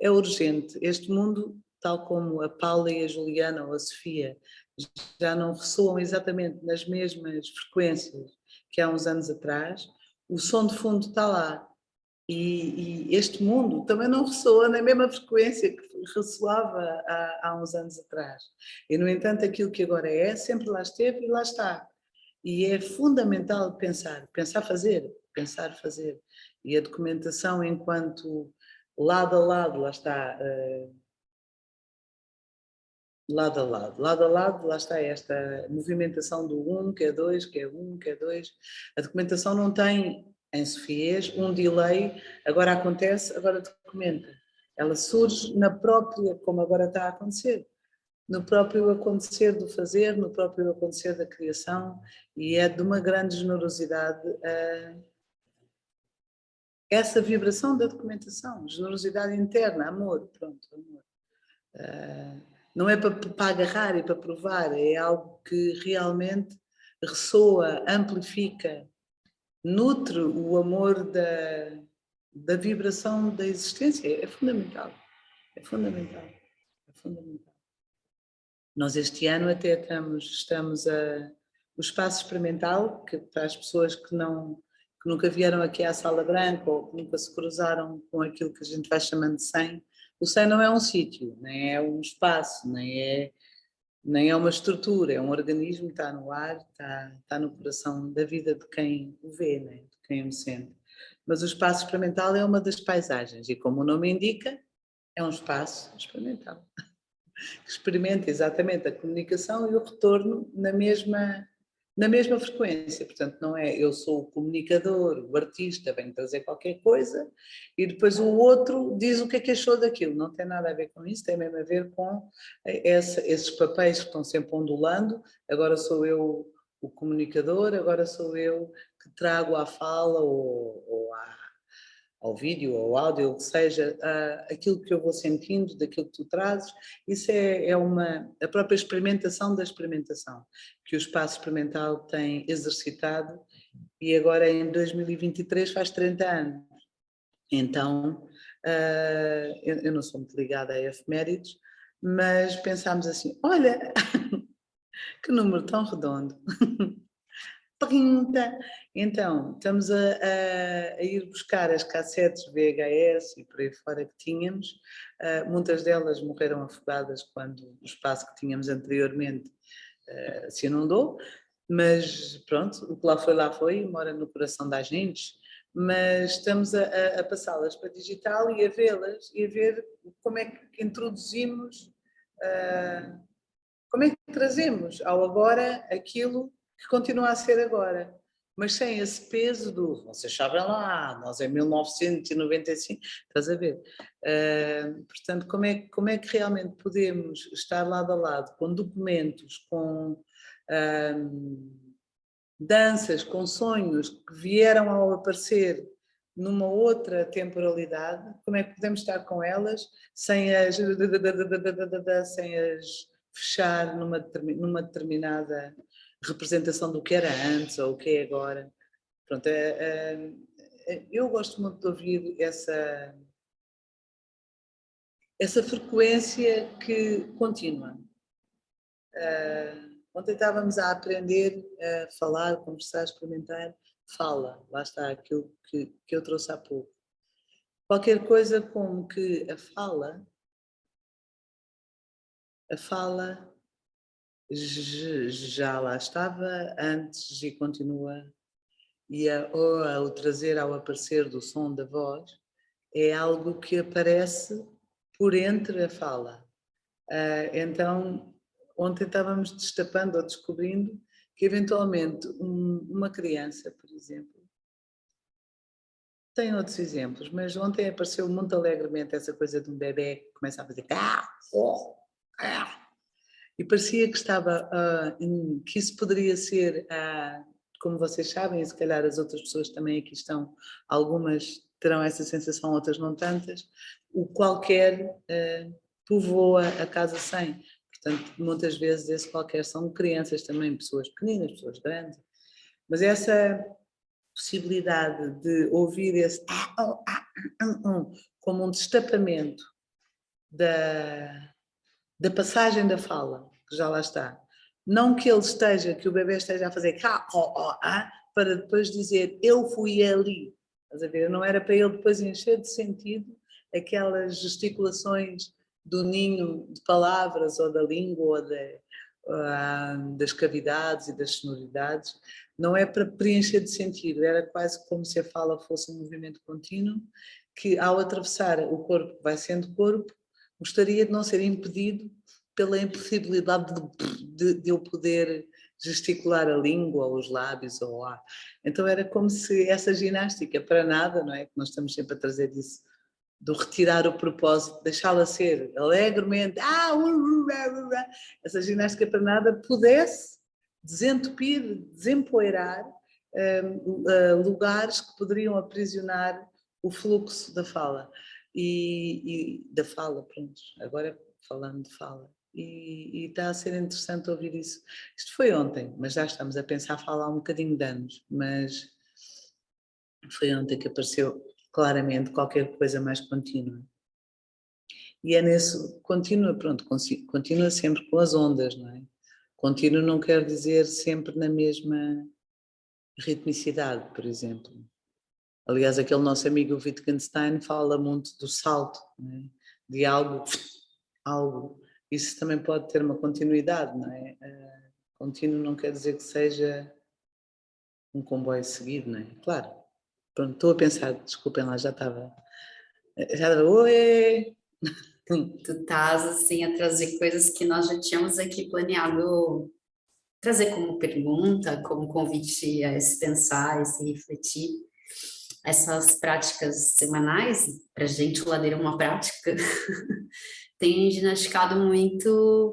é urgente. Este mundo, tal como a Paula e a Juliana ou a Sofia, já não ressoam exatamente nas mesmas frequências que há uns anos atrás, o som de fundo está lá. E este mundo também não ressoa na mesma frequência que ressoava há uns anos atrás. E, no entanto, aquilo que agora é, sempre lá esteve e lá está. E é fundamental pensar, pensar, fazer. E a documentação enquanto lado a lado, lá está, lado a lado, lá está esta movimentação do que é dois, que é que é dois. A documentação não tem, em Sofiês, um delay, agora acontece, agora documenta. Ela surge na própria, como agora está a acontecer, no próprio acontecer do fazer, no próprio acontecer da criação, e é de uma grande generosidade essa vibração da documentação, generosidade interna, amor, pronto, amor. Não é para agarrar e para provar, é algo que realmente ressoa, amplifica, nutre o amor da vibração da existência. É fundamental, é fundamental, é fundamental. Nós este ano até estamos o espaço experimental, que para as pessoas que nunca vieram aqui à Sala Branca ou que nunca se cruzaram com aquilo que a gente vai chamando de 100, o 100 não é um sítio, nem é um espaço, nem é uma estrutura, é um organismo que está no ar, está no coração da vida de quem o vê, né? De quem o sente. Mas o espaço experimental é uma das paisagens e, como o nome indica, é um espaço experimental. Experimenta exatamente a comunicação e o retorno na mesma frequência. Portanto, não é eu sou o comunicador, o artista, venho trazer qualquer coisa e depois o outro diz o que é que achou daquilo. Não tem nada a ver com isso, tem mesmo a ver com esses papéis que estão sempre ondulando. Agora sou eu o comunicador, agora sou eu que trago à fala ou ao vídeo, ao áudio, ou que seja, aquilo que eu vou sentindo, daquilo que tu trazes, isso é a própria experimentação da experimentação, que o espaço experimental tem exercitado e agora em 2023 faz 30 anos. Então, eu não sou muito ligada a efemérides, mas pensámos assim, olha, que número tão redondo. 30. Então, estamos a ir buscar as cassetes VHS e por aí fora que tínhamos. Muitas delas morreram afogadas quando o espaço que tínhamos anteriormente se inundou, mas pronto, o que lá foi, mora no coração da gente. Mas estamos a passá-las para digital e a vê-las e a ver como é que introduzimos, como é que trazemos ao agora aquilo que continua a ser agora, mas sem esse peso do vocês sabem lá, nós em 1995, estás a ver? Portanto, como é que realmente podemos estar lado a lado com documentos, com danças, com sonhos que vieram ao aparecer numa outra temporalidade, como é que podemos estar com elas sem as fechar numa determinada representação do que era antes ou o que é agora. Pronto, eu gosto muito de ouvir essa frequência que continua. Ontem estávamos a aprender a falar, conversar, experimentar, fala, lá está aquilo que eu trouxe há pouco. Qualquer coisa como que a fala já lá estava antes e continua e o trazer ao aparecer do som da voz é algo que aparece por entre a fala. Então, ontem estávamos destapando ou descobrindo que eventualmente uma criança, por exemplo, tem outros exemplos, mas ontem apareceu muito alegremente essa coisa de um bebê que começa a fazer e parecia que estava, que isso poderia ser, como vocês sabem, e se calhar as outras pessoas também aqui estão, algumas terão essa sensação, outras não tantas, o qualquer povoa a casa sem. Portanto, muitas vezes esse qualquer são crianças também, pessoas pequeninas, pessoas grandes, mas essa possibilidade de ouvir esse como um destapamento da passagem da fala, que já lá está. Não que ele esteja, que o bebê esteja a fazer para depois dizer eu fui ali. Estás a ver? Não era para ele depois encher de sentido aquelas gesticulações do ninho de palavras ou da língua ou das cavidades e das sonoridades. Não é para preencher de sentido, era quase como se a fala fosse um movimento contínuo que ao atravessar o corpo, vai sendo corpo, gostaria de não ser impedido pela impossibilidade de eu poder gesticular a língua, ou os lábios, ou o ar. Então era como se essa ginástica, para nada, não é? Que nós estamos sempre a trazer isso, do retirar o propósito, deixá-la ser alegremente, essa ginástica para nada pudesse desentupir, desempoeirar lugares que poderiam aprisionar o fluxo da fala. E da fala, pronto, agora falando de fala. E está a ser interessante ouvir isso. Isto foi ontem, mas já estamos a pensar falar um bocadinho de anos, mas foi ontem que apareceu claramente qualquer coisa mais contínua. E é nesse, continua sempre com as ondas, não é? Contínuo não quer dizer sempre na mesma ritmicidade, por exemplo. Aliás, aquele nosso amigo Wittgenstein fala muito do salto, não é? De algo. Isso também pode ter uma continuidade, não é? Contínuo não quer dizer que seja um comboio seguido, não é? Claro. Pronto, estou a pensar, desculpem lá, já estava, oi! Tu estás assim a trazer coisas que nós já tínhamos aqui planeado trazer como pergunta, como convite a se pensar, a se refletir. Essas práticas semanais, para a gente o Ladeira é uma prática, tem ginasticado muito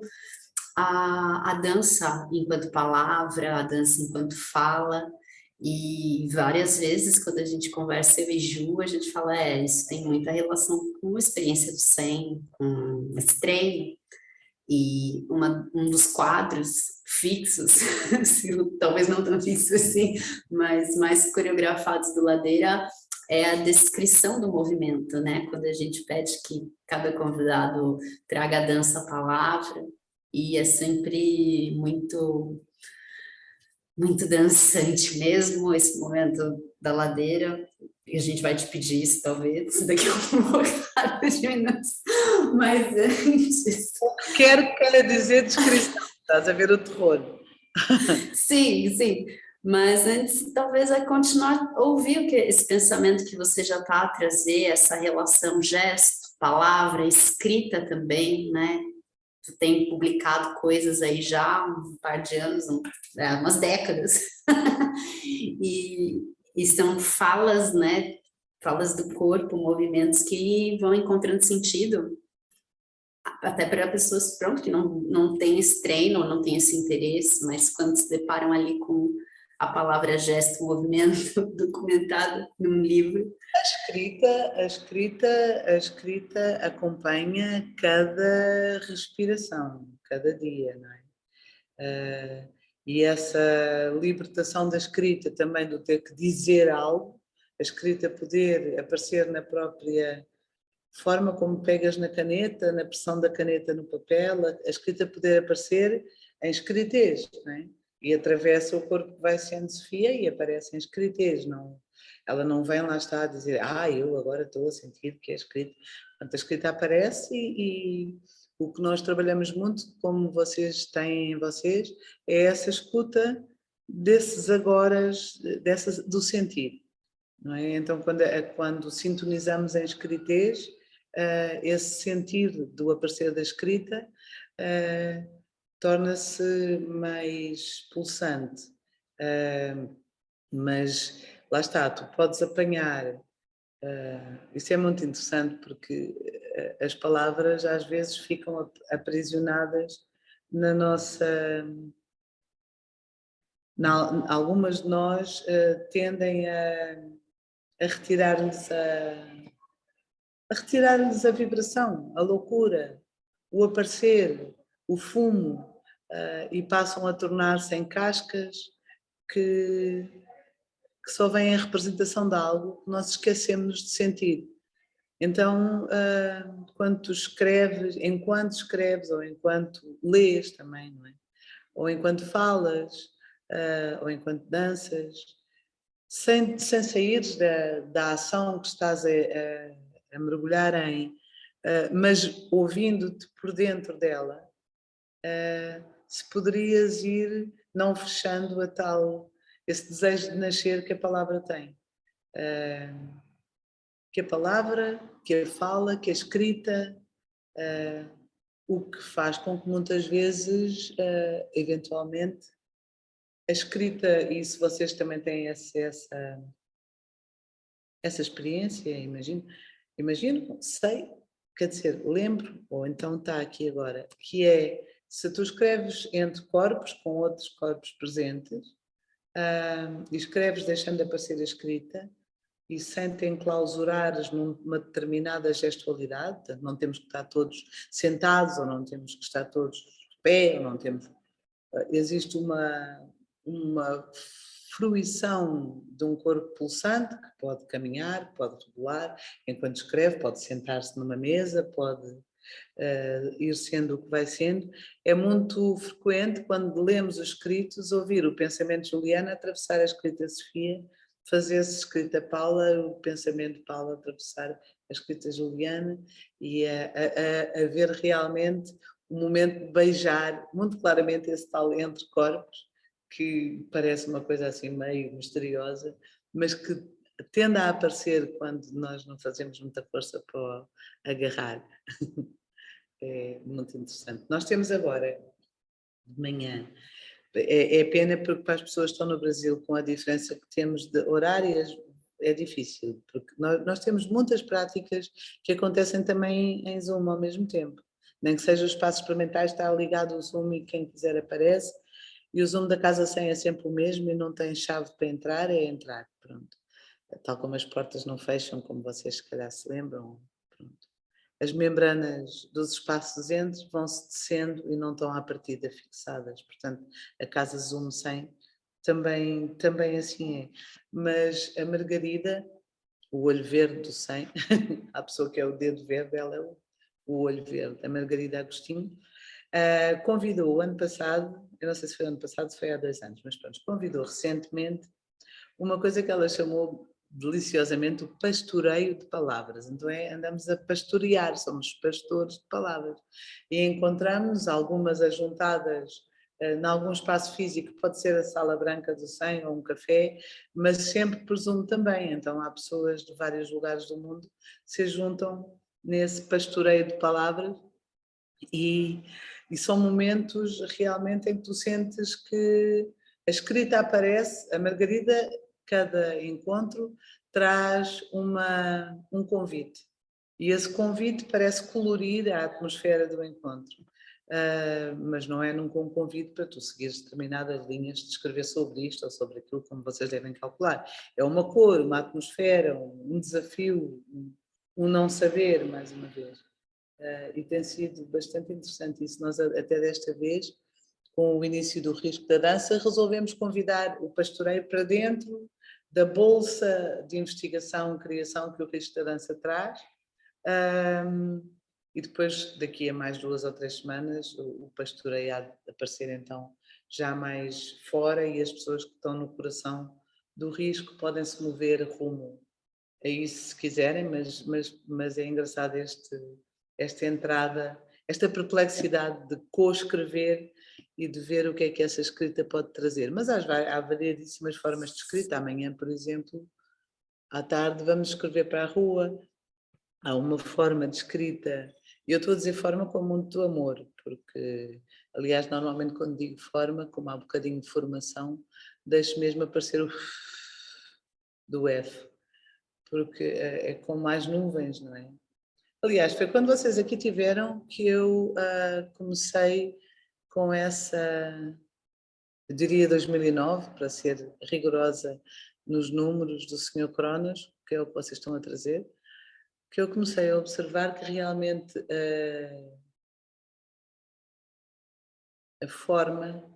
a dança enquanto palavra, a dança enquanto fala, e várias vezes quando a gente conversa, eu e Ju, a gente fala, isso tem muita relação com a experiência do Zen, com esse treino, e um dos quadros fixos, talvez não tão fixos assim, mas mais coreografados do Ladeira, é a descrição do movimento, né? Quando a gente pede que cada convidado traga a dança à palavra, e é sempre muito, muito dançante mesmo, esse momento da Ladeira, e a gente vai te pedir isso talvez, daqui a um bocado de minutos, mas antes... Quero que queira dizer descrição, estás a ver o terror. Sim, mas antes talvez é continuar a ouvir esse pensamento que você já está a trazer, essa relação gesto, palavra, escrita também, né? Tu tem publicado coisas aí já há um par de anos, umas décadas, e são falas, né? Falas do corpo, movimentos que vão encontrando sentido, até para pessoas, pronto, que não têm esse treino, não têm esse interesse, mas quando se deparam ali com a palavra gesto, movimento documentado num livro. A escrita acompanha cada respiração, cada dia, não é? E essa libertação da escrita também, do ter que dizer algo, a escrita poder aparecer na própria forma como pegas na caneta, na pressão da caneta no papel, a escrita poder aparecer em escritez, não é? E atravessa o corpo que vai sendo Sofia e aparece em escritez, não, ela não vem lá estar a dizer, eu agora estou a sentir que é escrita. Portanto, a escrita aparece e o que nós trabalhamos muito, como vocês têm em vocês, é essa escuta desses agoras, do sentir, não é? Então, quando sintonizamos em escritez, esse sentir do aparecer da escrita torna-se mais pulsante. Mas lá está, tu podes apanhar. Isso é muito interessante porque as palavras às vezes ficam aprisionadas na nossa. Algumas de nós tendem a retirar-lhes a vibração, a loucura, o aparecer, o fumo, e passam a tornar-se em cascas que só vêm a representação de algo que nós esquecemos de sentir. Então, enquanto escreves ou enquanto lês também, não é? Ou enquanto falas, ou enquanto danças, sem saíres da ação que estás a mergulhar em, mas ouvindo-te por dentro dela, se poderias ir não fechando esse desejo de nascer que a palavra tem. Que a palavra, que a fala, que a escrita, o que faz com que muitas vezes, eventualmente, a escrita, e se vocês também têm essa experiência, imagino, sei, quer dizer, lembro, ou então está aqui agora, que é, se tu escreves entre corpos, com outros corpos presentes, e escreves deixando de aparecer a escrita, e sem te enclausurares numa determinada gestualidade, portanto, não temos que estar todos sentados, ou não temos que estar todos de pé, ou não temos... Existe uma fruição de um corpo pulsante que pode caminhar, pode rebolar, enquanto escreve, pode sentar-se numa mesa, pode ir sendo o que vai sendo. É muito frequente, quando lemos os escritos, ouvir o pensamento de Juliana atravessar a escrita de Sofia, fazer-se escrita Paula, o pensamento de Paula atravessar a escrita Juliana, e a ver realmente o momento de beijar, muito claramente esse tal entre corpos, que parece uma coisa assim meio misteriosa, mas que tende a aparecer quando nós não fazemos muita força para agarrar. É muito interessante. Nós temos agora, de manhã, é pena porque para as pessoas que estão no Brasil, com a diferença que temos de horárias, é difícil, porque nós temos muitas práticas que acontecem também em Zoom ao mesmo tempo. Nem que seja o espaço experimental, está ligado ao Zoom e quem quiser aparece, e o Zoom da Casa 100 é sempre o mesmo e não tem chave para entrar, é entrar, pronto. Tal como as portas não fecham, como vocês se calhar se lembram, pronto. As membranas dos espaços entre vão-se descendo e não estão à partida fixadas, portanto a Casa Zoom 100 também assim é. Mas a Margarida, o olho verde do 100, a pessoa que é o dedo verde, ela é o olho verde, a Margarida Agostinho, convidou o ano passado, eu não sei se foi ano passado, se foi há 2 anos, mas pronto, convidou recentemente uma coisa que ela chamou deliciosamente o pastoreio de palavras. Então andamos a pastorear, somos pastores de palavras. E encontramos algumas ajuntadas em algum espaço físico, pode ser a Sala Branca do 100 ou um café, mas sempre por Zoom também. Então há pessoas de vários lugares do mundo que se juntam nesse pastoreio de palavras e são momentos realmente em que tu sentes que a escrita aparece, a Margarida, cada encontro traz um convite e esse convite parece colorir a atmosfera do encontro, mas não é nunca um convite para tu seguires determinadas linhas de escrever sobre isto ou sobre aquilo, como vocês devem calcular. É uma cor, uma atmosfera, um desafio, um não saber, mais uma vez. E tem sido bastante interessante isso. Nós até desta vez, com o início do Risco da Dança, resolvemos convidar o pastoreio para dentro da bolsa de investigação e criação que o Risco da Dança traz, e depois, daqui a mais 2 ou 3 semanas, o pastoreio há de aparecer então já mais fora e as pessoas que estão no coração do risco podem se mover rumo a isso se quiserem, mas é engraçado esta entrada, esta perplexidade de co-escrever e de ver o que é que essa escrita pode trazer. Mas há variedíssimas formas de escrita. Amanhã, por exemplo, à tarde vamos escrever para a rua. Há uma forma de escrita, e eu estou a dizer forma com muito amor, porque, aliás, normalmente quando digo forma, como há um bocadinho de formação, deixo mesmo aparecer o do F, porque é com mais nuvens, não é? Aliás, foi quando vocês aqui tiveram que eu comecei com essa, eu diria 2009, para ser rigorosa nos números do Sr. Cronos, que é o que vocês estão a trazer, que eu comecei a observar que realmente a forma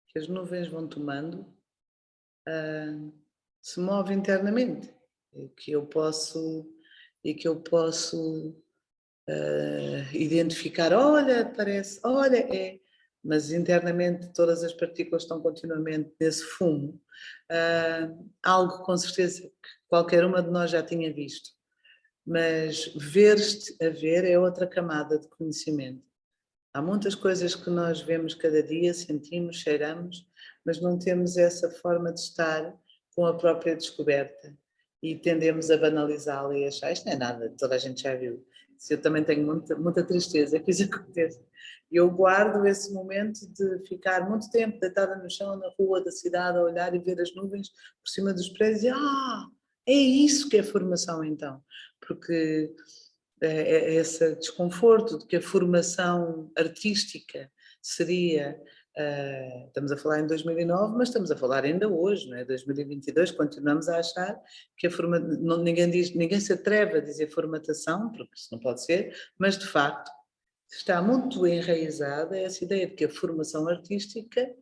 que as nuvens vão tomando se move internamente e que eu posso identificar, olha, parece, olha, é, mas internamente todas as partículas estão continuamente nesse fumo, algo com certeza que qualquer uma de nós já tinha visto, mas ver-te a ver é outra camada de conhecimento. Há muitas coisas que nós vemos cada dia, sentimos, cheiramos, mas não temos essa forma de estar com a própria descoberta e tendemos a banalizá-la e achar isto não é nada, toda a gente já viu. Se eu também tenho muita tristeza que isso aconteça. Eu guardo esse momento de ficar muito tempo deitada no chão, na rua da cidade, a olhar e ver as nuvens por cima dos prédios e é isso que é formação então, porque é esse desconforto de que a formação artística seria, estamos a falar em 2009, mas estamos a falar ainda hoje, não é? 2022, continuamos a achar que ninguém se atreve a dizer formatação, porque isso não pode ser, mas de facto está muito enraizada essa ideia de que a formação artística,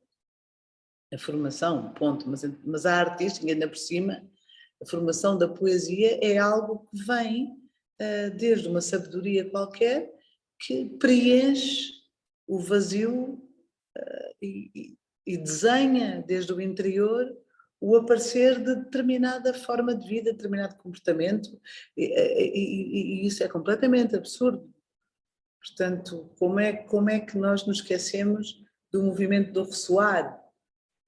a formação, ponto, mas a artística ainda por cima, a formação da poesia é algo que vem desde uma sabedoria qualquer que preenche o vazio e desenha desde o interior o aparecer de determinada forma de vida, determinado comportamento, e isso é completamente absurdo. Portanto, como é que nós nos esquecemos do movimento do ressoar,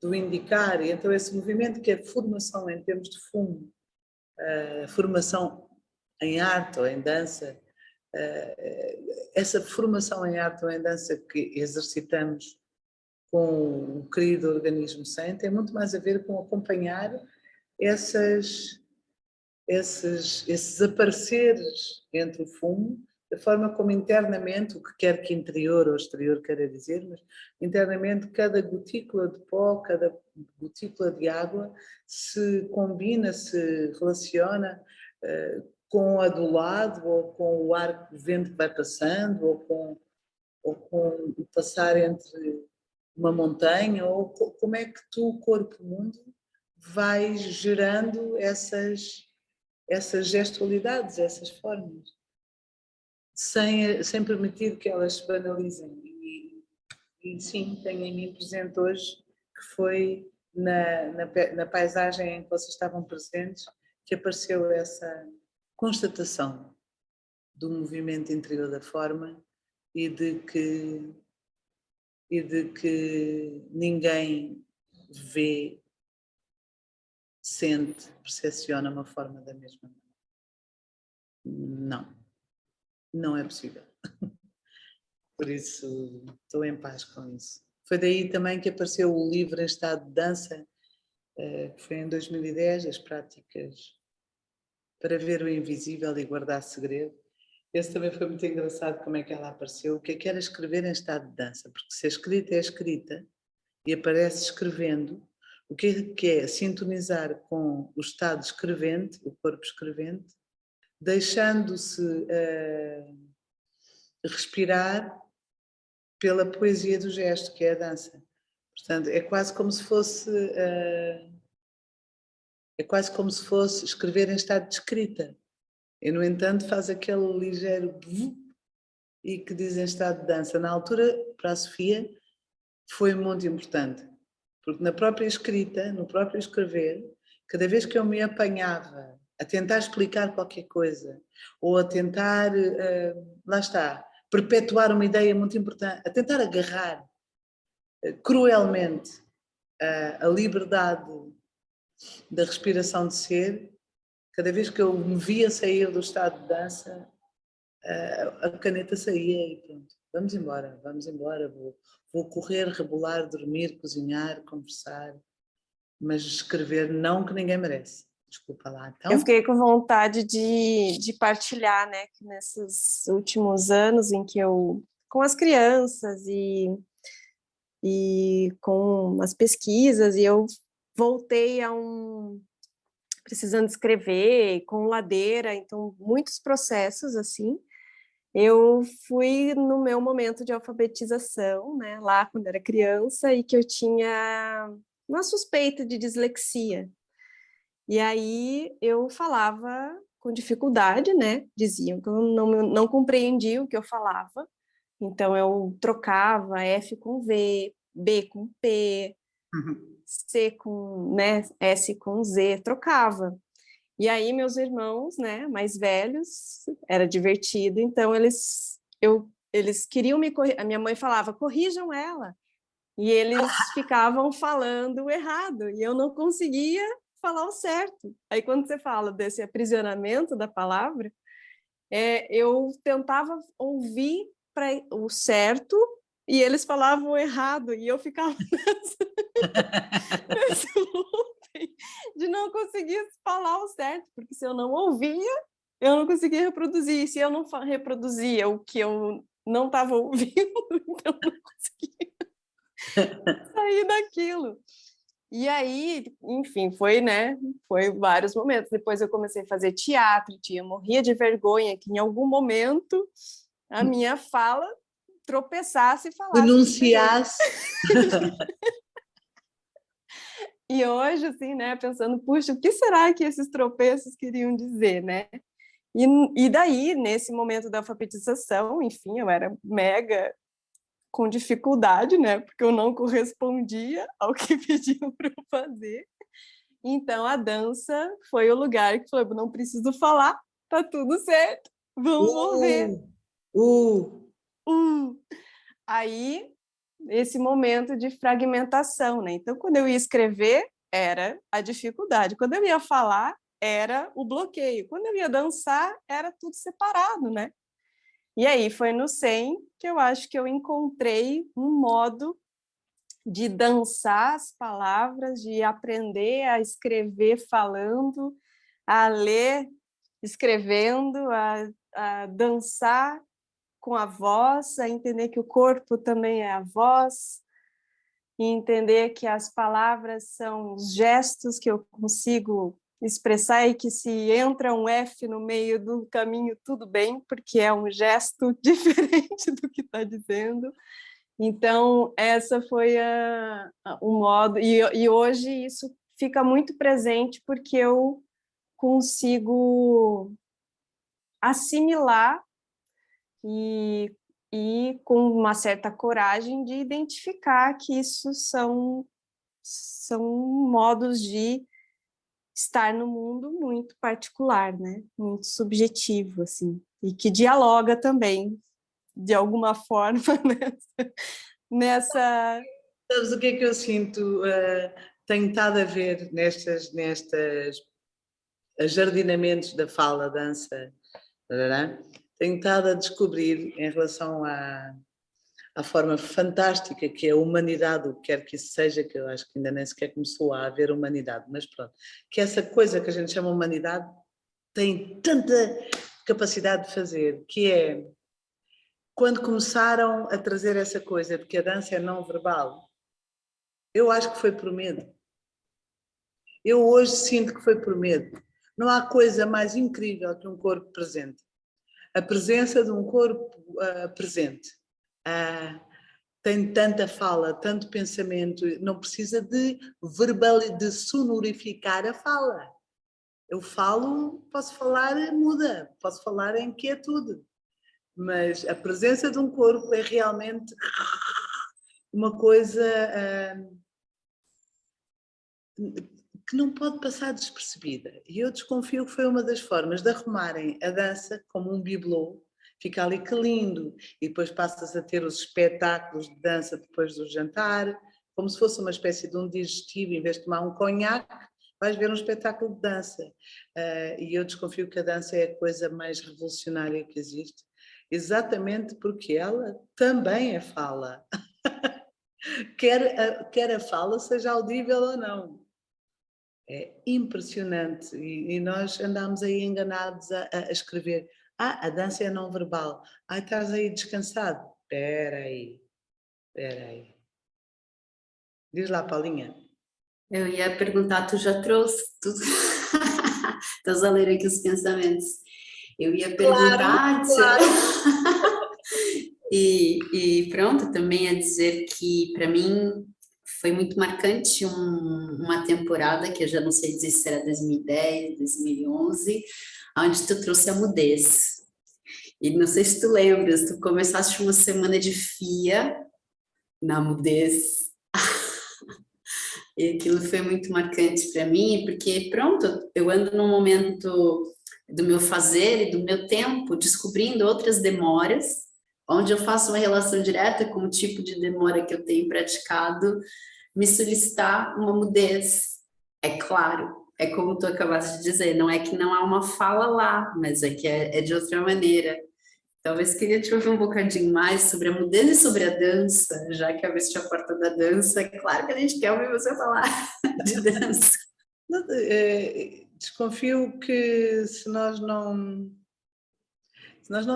do indicar, e então esse movimento que é formação em termos de fumo, formação em arte ou em dança, essa formação em arte ou em dança que exercitamos com o querido organismo sem tem muito mais a ver com acompanhar esses apareceres entre o fumo, da forma como internamente, o que quer que interior ou exterior queira dizer, mas internamente cada gotícula de pó, cada gotícula de água se combina, se relaciona com a do lado, ou com o ar, o vento que vai passando, ou com o passar entre uma montanha, ou como é que tu, corpo-mundo, vais gerando essas gestualidades, essas formas, sem permitir que elas se banalizem. E sim, tenho em mim presente hoje, que foi na paisagem em que vocês estavam presentes, que apareceu essa constatação do movimento interior da forma e de que ninguém vê, sente, percepciona uma forma da mesma maneira. Não é possível. Por isso estou em paz com isso. Foi daí também que apareceu o livro Em Estado de Dança, que foi em 2010, as práticas para ver o invisível e guardar segredo. Esse também foi muito engraçado como é que ela apareceu. O que era escrever em estado de dança? Porque se a escrita é escrita e aparece escrevendo, o que é sintonizar com o estado escrevente, o corpo escrevente, deixando-se respirar pela poesia do gesto, que é a dança. Portanto, é quase como se fosse escrever em estado de escrita. E, no entanto, faz aquele ligeiro e que diz em estado de dança. Na altura, para a Sofia, foi muito importante, porque na própria escrita, no próprio escrever, cada vez que eu me apanhava a tentar explicar qualquer coisa, ou a tentar, lá está, perpetuar uma ideia muito importante, a tentar agarrar cruelmente a liberdade da respiração de ser, cada vez que eu me via sair do estado de dança, a caneta saía e pronto, vamos embora, vou correr, rebolar, dormir, cozinhar, conversar, mas escrever não, que ninguém merece. Desculpa lá, então. Eu fiquei com vontade de partilhar, né, que nesses últimos anos em que eu, com as crianças e com as pesquisas, e eu voltei precisando escrever, com ladeira, então muitos processos, assim. Eu fui no meu momento de alfabetização, né, lá quando era criança, e que eu tinha uma suspeita de dislexia. E aí eu falava com dificuldade, né? Diziam que eu não compreendia o que eu falava. Então eu trocava F com V, B com P, C com, né, S com Z, trocava. E aí meus irmãos, né, mais velhos, era divertido, então eles queriam me corrigir, a minha mãe falava, corrijam ela. E eles ficavam falando errado, e eu não conseguia falar o certo. Aí, quando você fala desse aprisionamento da palavra, eu tentava ouvir o certo, e eles falavam o errado, e eu ficava nesse looping de não conseguir falar o certo, porque se eu não ouvia, eu não conseguia reproduzir, e se eu não reproduzia o que eu não estava ouvindo, então eu não conseguia sair daquilo. E aí, enfim, foi vários momentos. Depois eu comecei a fazer teatro, morria de vergonha que em algum momento a minha fala tropeçasse e falasse. Pronunciasse. E hoje, assim, né, pensando, puxa, o que será que esses tropeços queriam dizer, né? E daí, nesse momento da alfabetização, enfim, eu era mega com dificuldade, né? Porque eu não correspondia ao que pediam para eu fazer. Então, a dança foi o lugar que falou, não preciso falar, tá tudo certo, vamos ver. Aí, esse momento de fragmentação, né? Então, quando eu ia escrever, era a dificuldade. Quando eu ia falar, era o bloqueio. Quando eu ia dançar, era tudo separado, né? E aí foi no 100 que eu acho que eu encontrei um modo de dançar as palavras, de aprender a escrever falando, a ler escrevendo, a dançar com a voz, a entender que o corpo também é a voz, e entender que as palavras são os gestos que eu consigo expressar e que se entra um F no meio do caminho, tudo bem, porque é um gesto diferente do que está dizendo. Então, essa foi o modo... E hoje isso fica muito presente porque eu consigo assimilar e com uma certa coragem de identificar que isso são modos de estar no mundo muito particular, né? Muito subjetivo, assim, e que dialoga também, de alguma forma, nessa... Sabes o que é que eu sinto? Tenho estado a ver nestes ajardinamentos da fala, dança, tenho estado a descobrir em relação à forma fantástica que é a humanidade, o que quer que isso seja, que eu acho que ainda nem sequer começou a haver humanidade, mas pronto, que essa coisa que a gente chama humanidade tem tanta capacidade de fazer, que é quando começaram a trazer essa coisa de que a dança é não verbal, eu acho que foi por medo. Eu hoje sinto que foi por medo. Não há coisa mais incrível que um corpo presente. A presença de um corpo presente. Tem tanta fala, tanto pensamento, não precisa de de sonorificar a fala. Eu falo, posso falar muda, posso falar em quietude, mas a presença de um corpo é realmente uma coisa que não pode passar despercebida. E eu desconfio que foi uma das formas de arrumarem a dança como um bibelô fica ali que lindo, e depois passas a ter os espetáculos de dança depois do jantar, como se fosse uma espécie de um digestivo, em vez de tomar um conhaque, vais ver um espetáculo de dança. E eu desconfio que a dança é a coisa mais revolucionária que existe, exatamente porque ela também é fala. Quer a fala seja audível ou não. É impressionante. E nós andamos aí enganados a escrever. A dança é não verbal. Estás aí descansado. Espera aí. Diz lá, Paulinha. Eu ia perguntar, tu já trouxe tudo? Estás a ler aqui os pensamentos. Eu ia perguntar... Claro. E pronto, também a dizer que para mim foi muito marcante uma temporada, que eu já não sei dizer se era 2010, 2011, onde tu trouxe a mudez. E não sei se tu lembras, tu começaste uma semana de FIA na mudez. E aquilo foi muito marcante para mim, porque pronto, eu ando num momento do meu fazer e do meu tempo, descobrindo outras demoras, onde eu faço uma relação direta com o tipo de demora que eu tenho praticado, me solicitar uma mudez. É claro, é como tu acabaste de dizer, não é que não há uma fala lá, mas é que é de outra maneira. Talvez queria te ouvir um bocadinho mais sobre a mudez e sobre a dança, já que abriste a porta da dança. É claro que a gente quer ouvir você falar de dança. Desconfio que se nós não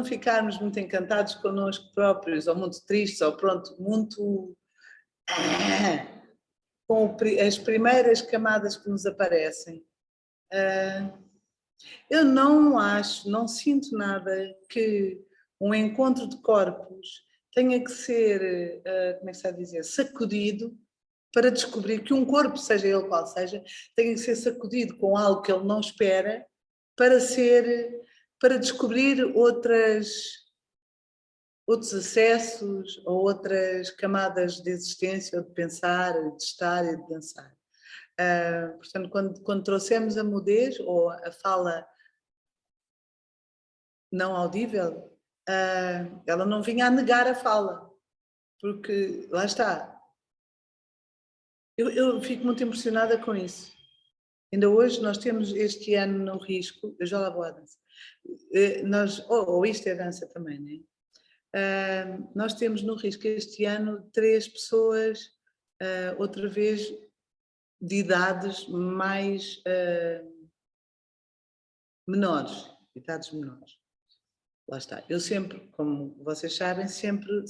ficarmos muito encantados connosco próprios, ou muito tristes, ou pronto, muito com as primeiras camadas que nos aparecem, eu não sinto nada que um encontro de corpos tenha que ser, como é que se vai dizer, sacudido para descobrir que um corpo, seja ele qual seja, tenha que ser sacudido com algo que ele não espera para descobrir outros acessos ou outras camadas de existência, ou de pensar, de estar e de dançar. Portanto, quando trouxemos a mudez ou a fala não audível, ela não vinha a negar a fala, porque lá está. Eu fico muito impressionada com isso. Ainda hoje nós temos este ano no Risco, eu já lá vou à dança, ou isto é dança também, não é? Nós temos no Risco este ano 3 pessoas, outra vez, de idades mais menores, idades menores. Lá está. Eu sempre, como vocês sabem, sempre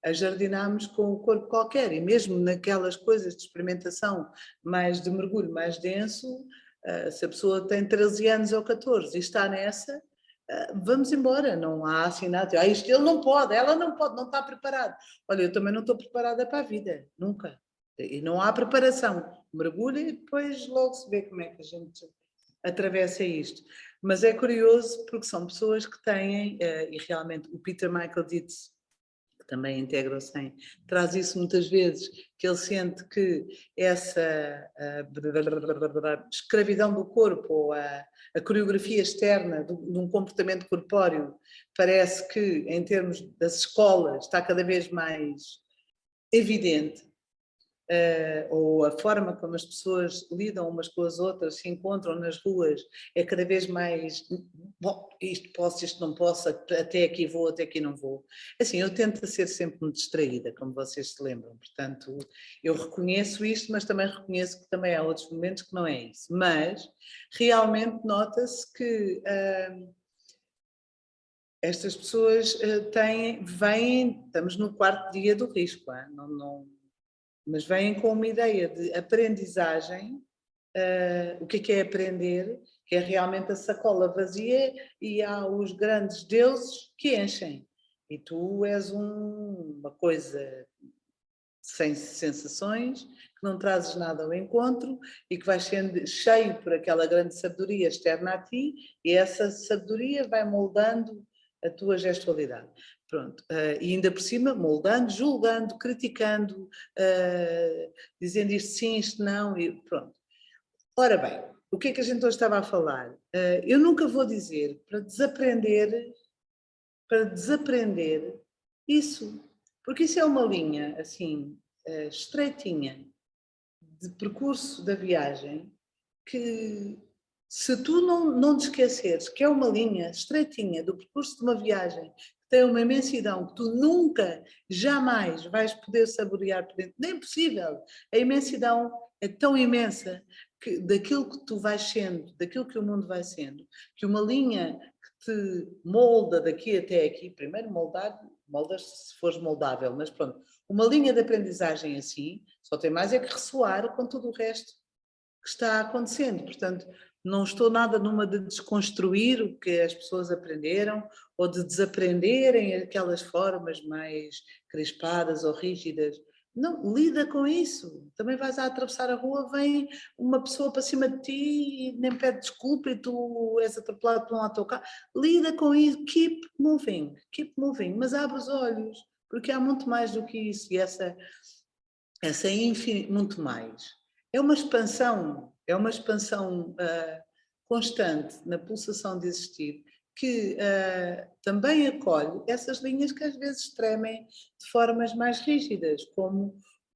ajardinámos com o corpo qualquer, e mesmo naquelas coisas de experimentação mais de mergulho mais denso, se a pessoa tem 13 anos ou 14 e está nessa, vamos embora, não há assim nada. Isto ele não pode, ela não pode, não está preparada. Olha, eu também não estou preparada para a vida, nunca. E não há preparação. Mergulha e depois logo se vê como é que a gente atravessa isto. Mas é curioso porque são pessoas que têm, e realmente o Peter Michael Dietz, que também integra o 100, traz isso muitas vezes, que ele sente que essa escravidão do corpo ou a coreografia externa de um comportamento corpóreo parece que, em termos das escolas, está cada vez mais evidente. Ou a forma como as pessoas lidam umas com as outras, se encontram nas ruas, é cada vez mais, bom, isto posso, isto não posso, até aqui vou, até aqui não vou. Assim, eu tento ser sempre muito distraída, como vocês se lembram, portanto, eu reconheço isto, mas também reconheço que também há outros momentos que não é isso. Mas, realmente nota-se que estas pessoas vêm, estamos no 4º dia do Risco, mas vêm com uma ideia de aprendizagem, o que é aprender, que é realmente a sacola vazia e há os grandes deuses que enchem. E tu és uma coisa sem sensações, que não trazes nada ao encontro e que vais sendo cheio por aquela grande sabedoria externa a ti, e essa sabedoria vai moldando a tua gestualidade. Pronto, e ainda por cima, moldando, julgando, criticando, dizendo isto sim, isto não, e pronto. Ora bem, o que é que a gente hoje estava a falar? Eu nunca vou dizer para desaprender para desaprender isso. Porque isso é uma linha, assim, estreitinha, de percurso da viagem, que se tu não te esqueceres que é uma linha estreitinha do percurso de uma viagem que tem uma imensidão que tu nunca, jamais vais poder saborear por dentro, nem é possível. A imensidão é tão imensa que daquilo que tu vais sendo, daquilo que o mundo vai sendo, que uma linha que te molda daqui até aqui, primeiro moldas se fores moldável, mas pronto, uma linha de aprendizagem assim, só tem mais é que ressoar com tudo o resto que está acontecendo. Portanto, não estou nada numa de desconstruir o que as pessoas aprenderam ou de desaprenderem aquelas formas mais crispadas ou rígidas. Não, lida com isso. Também vais a atravessar a rua, vem uma pessoa para cima de ti e nem pede desculpa e tu és atropelado por um autocarro. Lida com isso, keep moving, mas abre os olhos, porque há muito mais do que isso e essa muito mais. É uma expansão constante na pulsação de existir que também acolhe essas linhas que às vezes tremem de formas mais rígidas,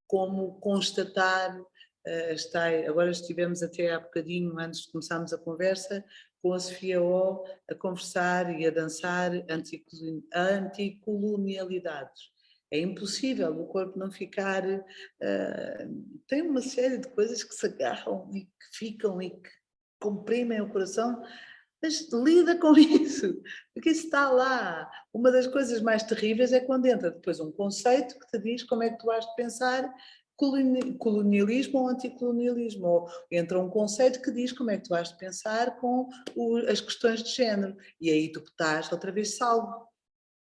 como constatar, agora estivemos até há bocadinho, antes de começarmos a conversa, com a Sofia O a conversar e a dançar anticolonialidades. É impossível o corpo não ficar... tem uma série de coisas que se agarram e que ficam e que comprimem o coração, mas lida com isso, porque isso está lá. Uma das coisas mais terríveis é quando entra depois um conceito que te diz como é que tu has de pensar colonialismo ou anticolonialismo, ou entra um conceito que diz como é que tu has de pensar com as questões de género, e aí tu estás outra vez salvo.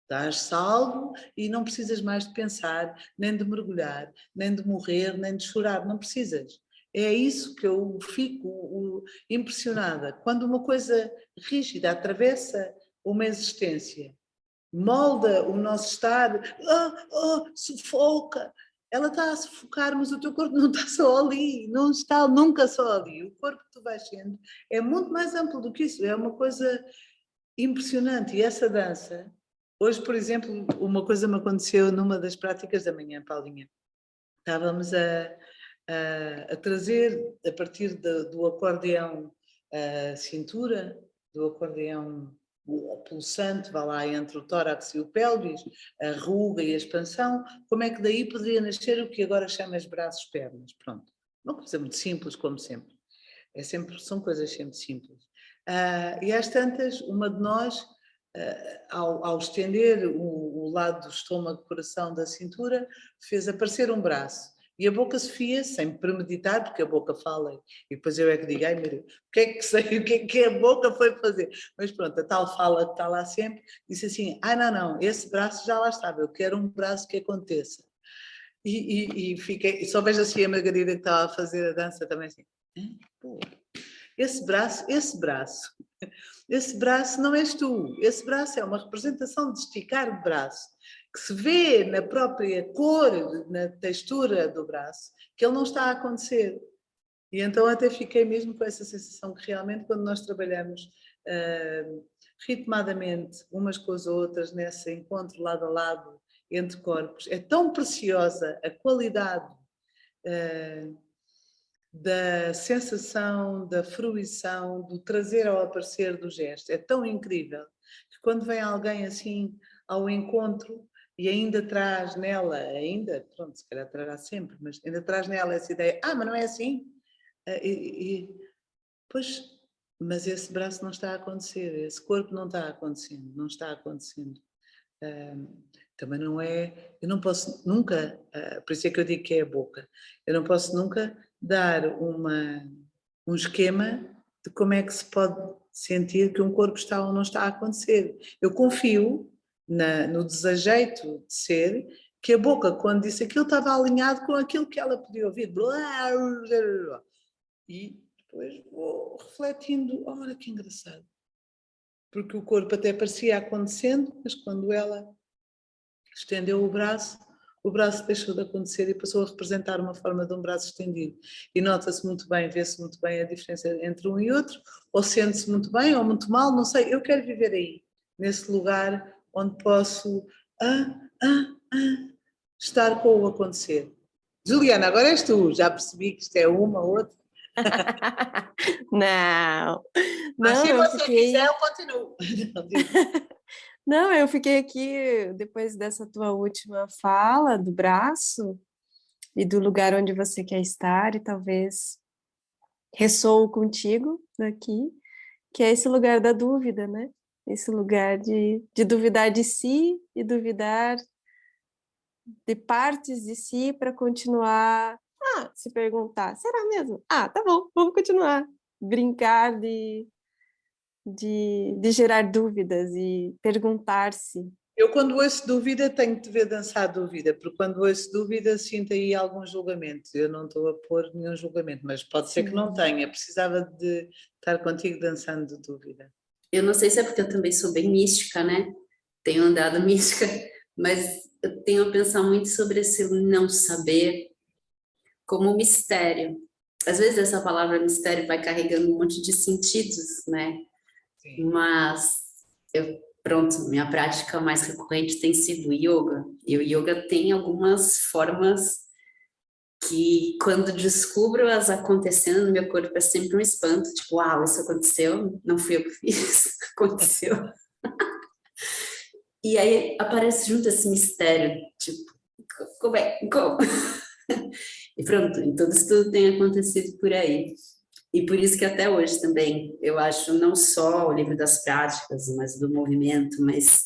Estás salvo e não precisas mais de pensar, nem de mergulhar, nem de morrer, nem de chorar, não precisas. É isso que eu fico impressionada. Quando uma coisa rígida atravessa uma existência, molda o nosso estado, sufoca. Ela está a sufocar, mas o teu corpo não está só ali, não está nunca só ali. O corpo que tu vais sendo é muito mais amplo do que isso, é uma coisa impressionante. E essa dança... Hoje, por exemplo, uma coisa me aconteceu numa das práticas da manhã, Paulinha. Estávamos a trazer, a partir do acordeão cintura, do acordeão pulsante, vá lá entre o tórax e o pélvis, a ruga e a expansão, como é que daí poderia nascer o que agora chamas braços-pernas. Pronto, uma coisa muito simples, como sempre. São coisas sempre simples. E às tantas, uma de nós... ao estender o lado do estômago, coração da cintura, fez aparecer um braço. E a boca Sofia, sem premeditar, porque a boca fala, e depois eu é que digo, ai meu Deus, o que é que sei, o que é que a boca foi fazer? Mas pronto, a tal fala que está lá sempre, disse assim, não, esse braço já lá estava, eu quero um braço que aconteça. E fiquei, só vejo assim a Margarida que estava a fazer a dança também assim, pô, esse braço não és tu, esse braço é uma representação de esticar o braço, que se vê na própria cor, na textura do braço, que ele não está a acontecer. E então até fiquei mesmo com essa sensação que realmente quando nós trabalhamos ritmadamente umas com as outras, nesse encontro lado a lado entre corpos, é tão preciosa a qualidade da sensação, da fruição, do trazer ao aparecer do gesto. É tão incrível que quando vem alguém assim ao encontro e ainda traz nela, pronto, se calhar trará sempre, mas ainda traz nela essa ideia, mas não é assim? Pois, mas esse braço não está a acontecer, esse corpo não está acontecendo, não está acontecendo. Também não é, eu não posso nunca, por isso é que eu digo que é a boca, eu não posso nunca dar um esquema de como é que se pode sentir que um corpo está ou não está a acontecer. Eu confio no desajeito de ser, que a boca, quando disse aquilo, estava alinhado com aquilo que ela podia ouvir. E depois vou refletindo, olha que engraçado. Porque o corpo até parecia acontecendo, mas quando ela estendeu o braço deixou de acontecer e passou a representar uma forma de um braço estendido. E nota-se muito bem, vê-se muito bem a diferença entre um e outro, ou sente-se muito bem ou muito mal, não sei. Eu quero viver aí, nesse lugar onde posso estar com o acontecer. Juliana, agora és tu, já percebi que isto é uma, outra. Não, Mas não, se eu você fiquei... quiser, eu continuo. Não, eu fiquei aqui, depois dessa tua última fala do braço e do lugar onde você quer estar, e talvez ressoo contigo daqui, que é esse lugar da dúvida, né? Esse lugar de duvidar de si e duvidar de partes de si para continuar se perguntar, será mesmo? Tá bom, vamos continuar. Brincar de gerar dúvidas e perguntar-se. Eu, quando ouço dúvida, tenho que te ver dançar dúvida, porque quando ouço dúvida, sinto aí algum julgamento. Eu não estou a pôr nenhum julgamento, mas pode ser que não tenha. Precisava de estar contigo dançando dúvida. Eu não sei se é porque eu também sou bem mística, né? Tenho andado mística, mas eu tenho a pensar muito sobre esse não saber como mistério. Às vezes essa palavra mistério vai carregando um monte de sentidos, né? Sim. Mas minha prática mais recorrente tem sido o yoga. E o yoga tem algumas formas que, quando descubro as acontecendo no meu corpo, é sempre um espanto. Tipo, uau, isso aconteceu? Não fui eu que fiz, aconteceu. E aí aparece junto esse mistério, tipo, como é? Como? E pronto, então isso tudo tem acontecido por aí. E por isso que até hoje também, eu acho não só o livro das práticas, mas do movimento, mas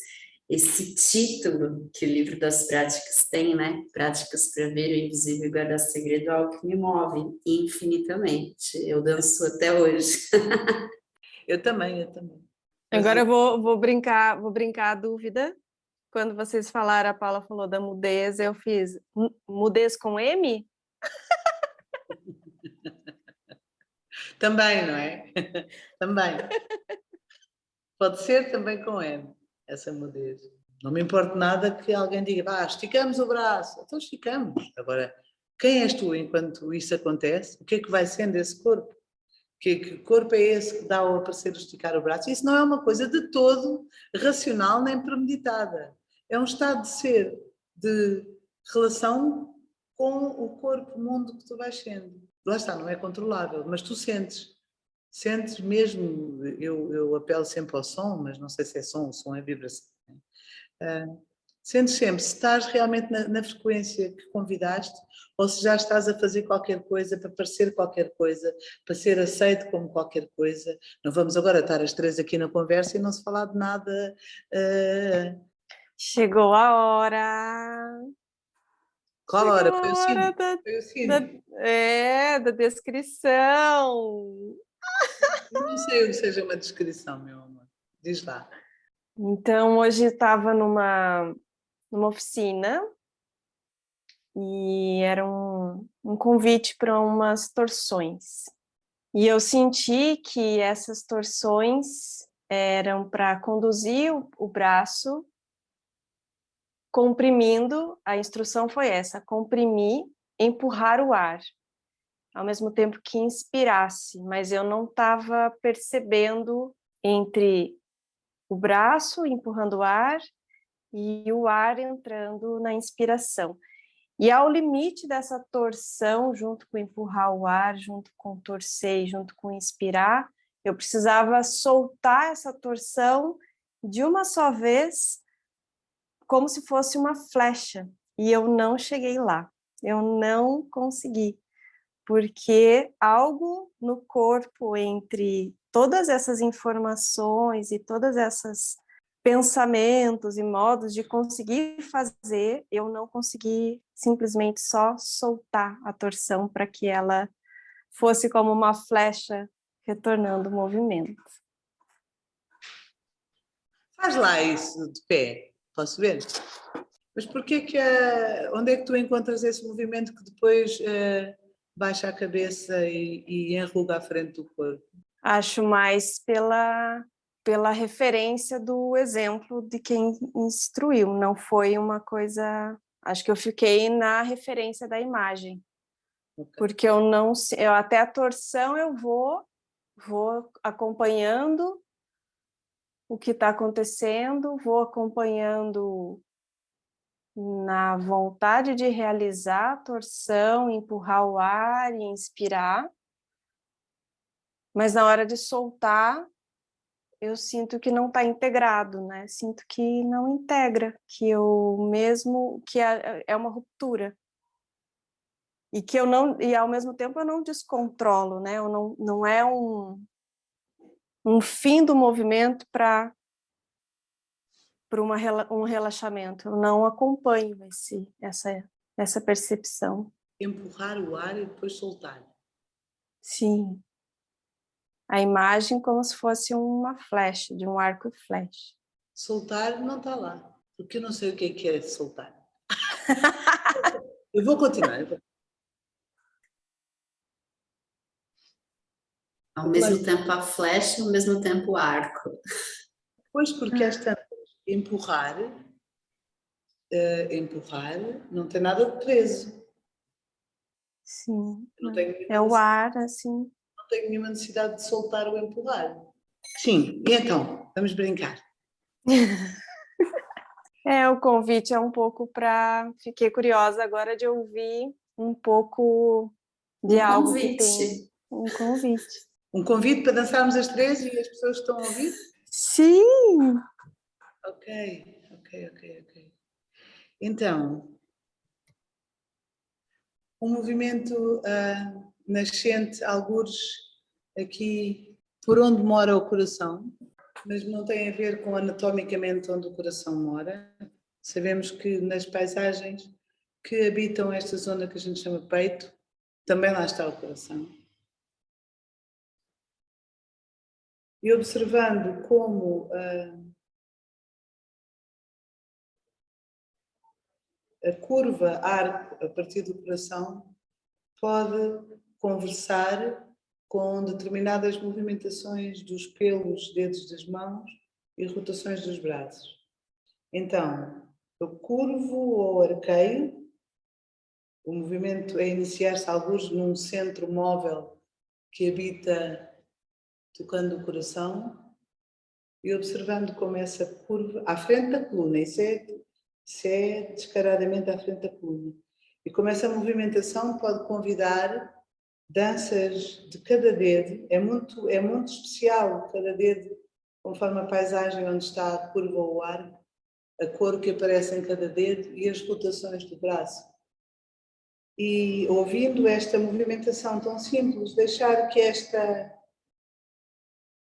esse título que o livro das práticas tem, né? Práticas para ver o invisível e guardar segredo, é algo que me move infinitamente. Eu danço até hoje. Eu também. Agora eu vou brincar a dúvida. Quando vocês falaram, a Paula falou da mudez, eu fiz mudez com M? Também, não é? Também. Pode ser também com N, essa mudez. Não me importa nada que alguém diga, esticamos o braço. Então esticamos. Agora, quem és tu enquanto isso acontece? O que é que vai sendo esse corpo? Que corpo é esse que dá ao aparecer esticar o braço? Isso não é uma coisa de todo racional nem premeditada. É um estado de ser, de relação com o corpo, o mundo que tu vais sendo. Lá está, não é controlável, mas tu sentes. Sentes mesmo, eu apelo sempre ao som, mas não sei se é som, o som é vibração. Sentes sempre se estás realmente na frequência que convidaste ou se já estás a fazer qualquer coisa para parecer qualquer coisa, para ser aceito como qualquer coisa. Não vamos agora estar as três aqui na conversa e não se falar de nada. Chegou a hora. Qual Chegou hora? a Foi o hora sino? Foi o sino. da descrição. Eu não sei o que seja uma descrição, meu amor. Diz lá. Então, hoje estava numa oficina e era um convite para umas torções. E eu senti que essas torções eram para conduzir o braço comprimindo, a instrução foi essa, comprimir, empurrar o ar, ao mesmo tempo que inspirasse, mas eu não estava percebendo entre o braço empurrando o ar e o ar entrando na inspiração. E ao limite dessa torção, junto com empurrar o ar, junto com torcer, junto com inspirar, eu precisava soltar essa torção de uma só vez, como se fosse uma flecha. E eu não cheguei lá. Eu não consegui. Porque algo no corpo, entre todas essas informações e todas essas pensamentos e modos de conseguir fazer, eu não consegui simplesmente só soltar a torção para que ela fosse como uma flecha retornando o movimento. Faz lá isso de pé, posso ver? Mas porquê que onde é que tu encontras esse movimento que depois baixa a cabeça e enruga a frente do corpo? Acho mais pela referência do exemplo de quem instruiu, não foi uma coisa... Acho que eu fiquei na referência da imagem, okay. Porque eu não sei, até a torção eu vou acompanhando o que está acontecendo, vou acompanhando na vontade de realizar a torção, empurrar o ar e inspirar. Mas na hora de soltar, eu sinto que não está integrado, né? Sinto que não integra, que é uma ruptura. E que e ao mesmo tempo eu não descontrolo, né? Não é um fim do movimento para um relaxamento. Eu não acompanho essa percepção. Empurrar o ar e depois soltar. Sim. A imagem como se fosse uma flecha, de um arco e flecha. Soltar não está lá, porque eu não sei o que é soltar. Eu vou continuar. Ao mesmo tempo a flecha, ao mesmo tempo o arco. Pois, porque esta empurrar não tem nada de preso. Sim. Não tenho É o ar, assim. Não tenho nenhuma necessidade de soltar ou empurrar. Sim, e então, vamos brincar. O convite é um pouco para... Fiquei curiosa agora de ouvir um pouco de algo que tem... Um convite. Um convite para dançarmos as três e as pessoas que estão a ouvir? Sim! Ok. Então, um movimento nascente, algures aqui por onde mora o coração, mas não tem a ver com anatomicamente onde o coração mora. Sabemos que nas paisagens que habitam esta zona que a gente chama peito, também lá está o coração. E observando como a curva arco a partir do coração pode conversar com determinadas movimentações dos pelos, dedos das mãos e rotações dos braços. Então, eu curvo ou arqueio, o movimento é iniciar-se alguns num centro móvel que habita tocando o coração e observando como essa curva, à frente da coluna, isso é descaradamente à frente da coluna. E como essa movimentação pode convidar danças de cada dedo, é muito especial cada dedo, conforme a paisagem onde está a curva ou o arco, a cor que aparece em cada dedo e as rotações do braço. E ouvindo esta movimentação tão simples, deixar que esta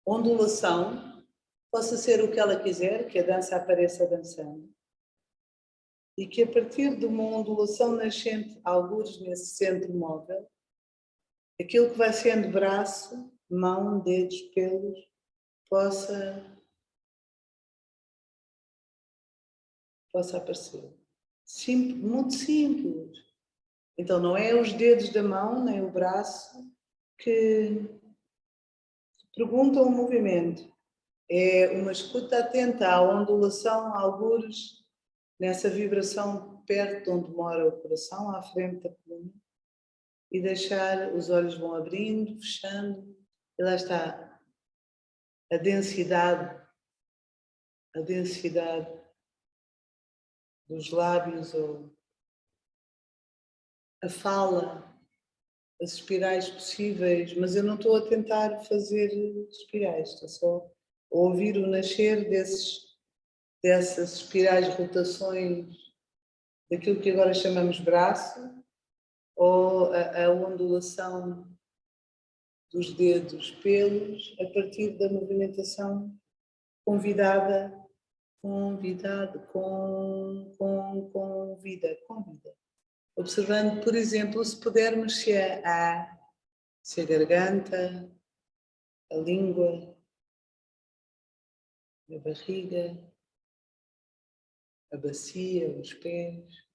ondulação possa ser o que ela quiser, que a dança apareça dançando. E que a partir de uma ondulação nascente, algures nesse centro móvel, aquilo que vai sendo braço, mão, dedos, pelos, possa aparecer. Muito simples. Então não é os dedos da mão, nem o braço que perguntam o movimento. É uma escuta atenta à ondulação, algures nessa vibração perto de onde mora o coração, à frente da coluna, e deixar, os olhos vão abrindo, fechando, e lá está a densidade dos lábios, ou a fala, as espirais possíveis, mas eu não estou a tentar fazer espirais, estou só a ouvir o nascer dessas espirais, rotações, daquilo que agora chamamos braço, ou a ondulação dos dedos, pelos, a partir da movimentação convidada, com vida. Observando, por exemplo, se pudermos se a garganta, a língua, a barriga, a bacia, os pés,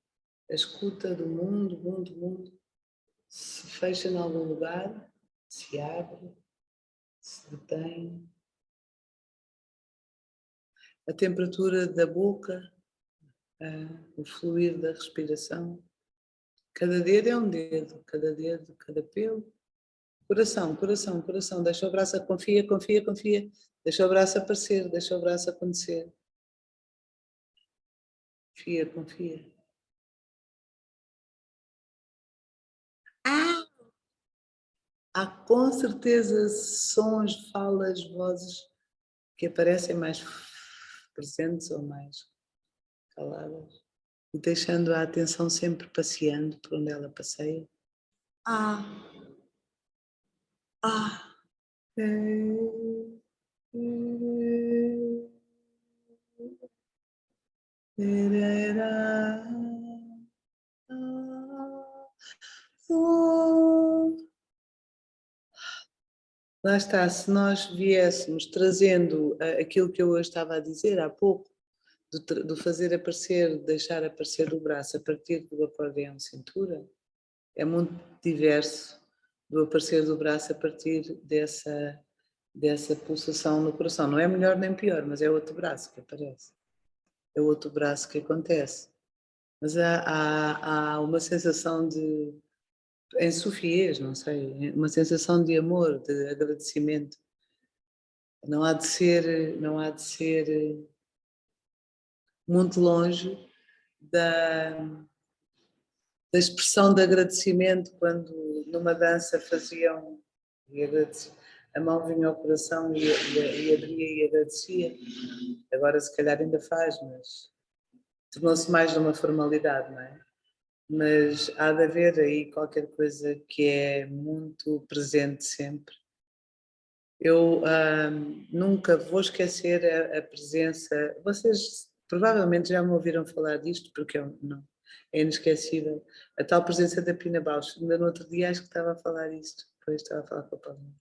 a escuta do mundo, se fecha em algum lugar, se abre, se detém. A temperatura da boca, o fluir da respiração. Cada dedo é um dedo, cada pelo. Coração, deixa o braço, confia. Deixa o braço aparecer, deixa o braço acontecer. Confia, confia. Há com certeza sons, falas, vozes que aparecem mais presentes ou mais caladas. E deixando a atenção sempre passeando por onde ela passeia. Lá está, se nós viéssemos trazendo aquilo que eu hoje estava a dizer há pouco, do fazer aparecer, deixar aparecer o braço a partir do acordeão cintura, é muito diverso do aparecer do braço a partir dessa pulsação no coração. Não é melhor nem pior, mas é outro braço que aparece. É outro braço que acontece. Mas há uma sensação de, em sufiês, não sei, uma sensação de amor, de agradecimento. Não há de ser muito longe da expressão de agradecimento quando numa dança faziam e a mão vinha ao coração e abria e agradecia. Agora se calhar ainda faz, mas tornou-se mais de uma formalidade, não é? Mas há de haver aí qualquer coisa que é muito presente sempre. Eu nunca vou esquecer a presença, vocês provavelmente já me ouviram falar disto, porque não, é inesquecível, a tal presença da Pina Bausch. Ainda no outro dia acho que estava a falar isto, depois estava a falar com a Paulina.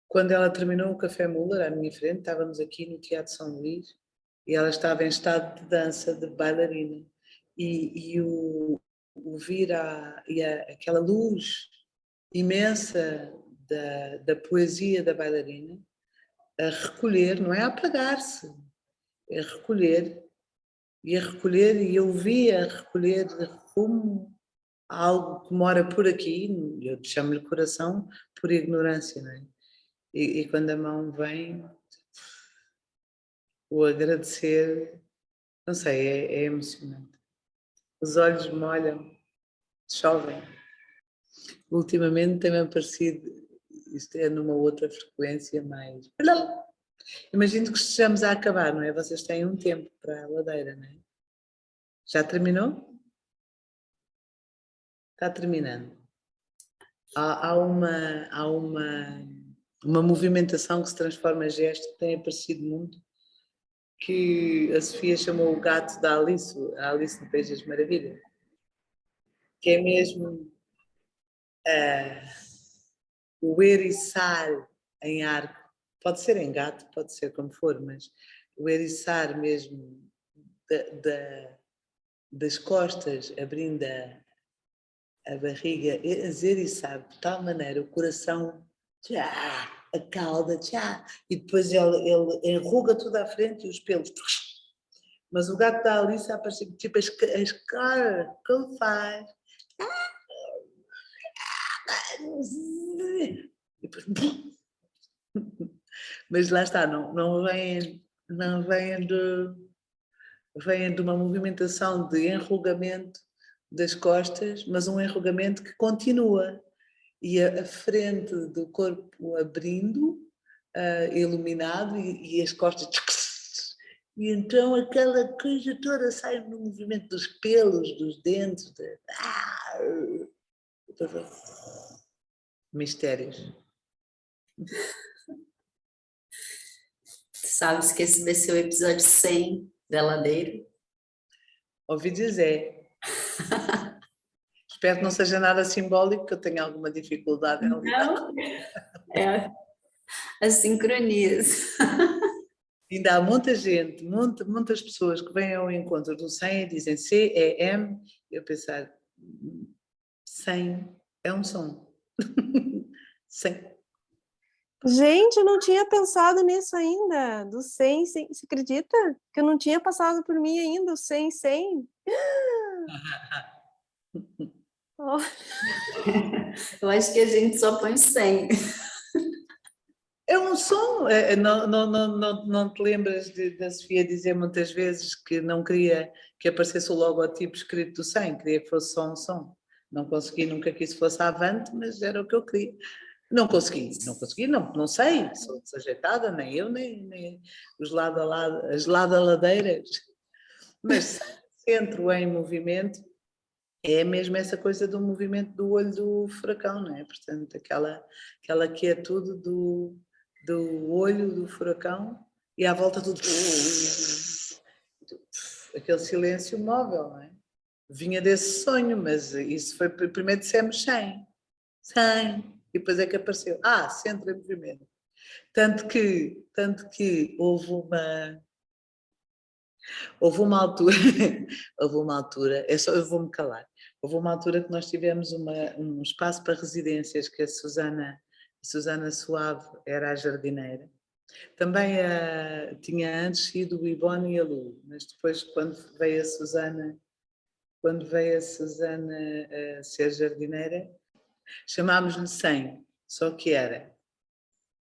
Quando ela terminou o Café Muller à minha frente, estávamos aqui no Teatro São Luís, e ela estava em estado de dança, de bailarina, e o vir aquela luz imensa da poesia da bailarina a recolher, não é a apagar-se, é a recolher, e eu via recolher rumo a algo que mora por aqui, eu chamo-lhe coração, por ignorância, não é? E quando a mão vem, o agradecer, não sei, é emocionante. Os olhos molham, chovem. Ultimamente tem-me aparecido, isto é numa outra frequência mais... Imagino que estejamos a acabar, não é? Vocês têm um tempo para a ladeira, não é? Já terminou? Está terminando. Há uma movimentação que se transforma em gesto, que tem aparecido muito, que a Sofia chamou o gato da Alice, a Alice no País das Maravilhas, que é mesmo o eriçar em arco. Pode ser em gato, pode ser como for, mas o eriçar mesmo das costas, abrindo a barriga, eriçar de tal maneira, o coração, tchá, a cauda, tchá, e depois ele enruga tudo à frente e os pelos. Mas o gato da Alice aparece tipo as caras que ele faz. E depois, mas lá está, não vêm de uma movimentação de enrugamento das costas, mas um enrugamento que continua, e a frente do corpo abrindo, iluminado, e as costas, e então aquela coisa toda sai no movimento dos pelos, dos dentes, mistérios. Sabes que esse vai ser o episódio 100 da Ladeira? Ouvi dizer. Espero que não seja nada simbólico, que eu tenho alguma dificuldade em lidar. Não, é a sincronias. Ainda há muita gente, muitas pessoas que vêm ao encontro do 100 e dizem CEM, e eu pensar, 100 é um som. 100. Gente, eu não tinha pensado nisso ainda, do 100, você acredita? Que eu não tinha passado por mim ainda, o 100. Oh. Eu acho que a gente só põe 100. É um um som. Não te lembras da Sofia dizer muitas vezes que não queria que aparecesse o logotipo escrito do 100, queria que fosse só um som. Não consegui nunca que isso fosse avante, mas era o que eu queria. Não consegui, não sei, sou desajeitada, nem eu, nem os lado a lado, as lado-ladeiras. Mas se entro em movimento, é mesmo essa coisa do movimento do olho do furacão, não é? Portanto, aquela quietude do olho do furacão e à volta tudo... aquele silêncio móvel, não é? Vinha desse sonho, mas isso foi... Primeiro dissemos 100, e depois é que apareceu. Centro em movimento. Tanto que houve uma altura, eu vou-me calar, houve uma altura que nós tivemos um espaço para residências que a Susana Suave era a jardineira. Também tinha antes sido o Ivone e a Lu, mas depois quando veio a Susana a ser jardineira, chamámos-lhe 100, só que era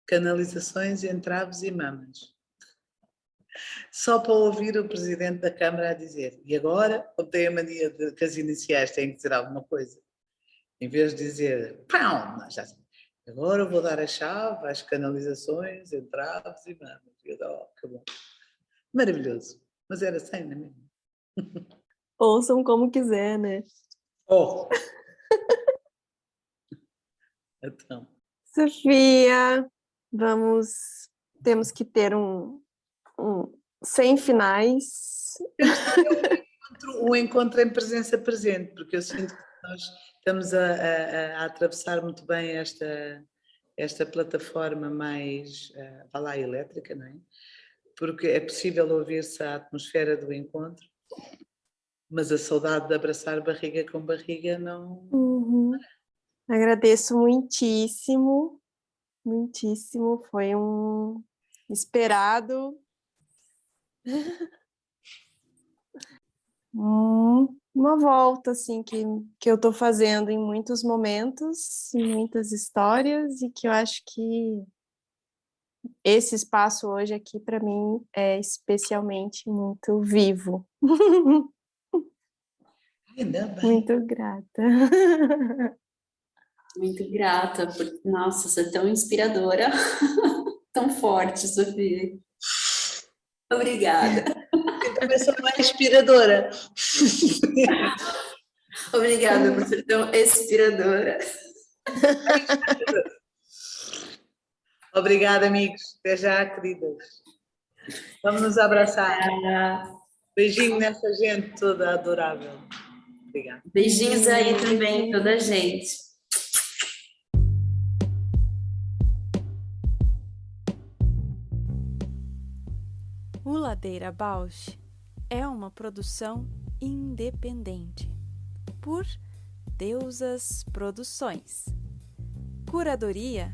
canalizações, entraves e mamas. Só para ouvir o presidente da Câmara a dizer, e agora tem a mania de que as iniciais têm que dizer alguma coisa. Em vez de dizer, pão, já sei, agora vou dar a chave às canalizações, entraves e mamas. E eu, que bom. Maravilhoso. Mas era 100, não é mesmo? Ouçam como quiser, né? Então. Sofia, temos que ter um 100 finais. Um encontro em presença presente, porque eu sinto que nós estamos a atravessar muito bem esta plataforma mais, elétrica, não é? Porque é possível ouvir-se a atmosfera do encontro, mas a saudade de abraçar barriga com barriga não... Agradeço muitíssimo, muitíssimo, foi um esperado, uma volta assim que eu estou fazendo em muitos momentos, em muitas histórias, e que eu acho que esse espaço hoje aqui para mim é especialmente muito vivo. Ainda bem. Muito grata. Muito grata, nossa, você é tão inspiradora, tão forte, Sofia. Obrigada. Eu também sou mais inspiradora. Obrigada por ser tão inspiradora. Obrigada, amigos. Até já, queridas. Vamos nos abraçar. Beijinho nessa gente toda adorável. Obrigada. Beijinhos aí também, toda a gente. O Ladeira Bausch é uma produção independente por Deusas Produções. Curadoria,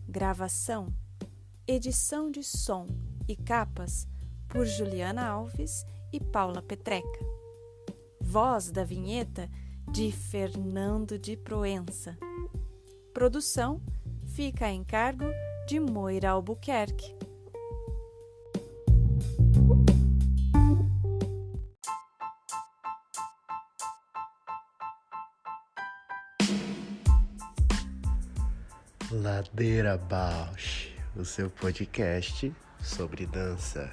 gravação, edição de som e capas por Juliana Alves e Paula Petreca. Voz da vinheta de Fernando de Proença. Produção fica a encargo de Moira Albuquerque. Ladeira Bausch, o seu podcast sobre dança.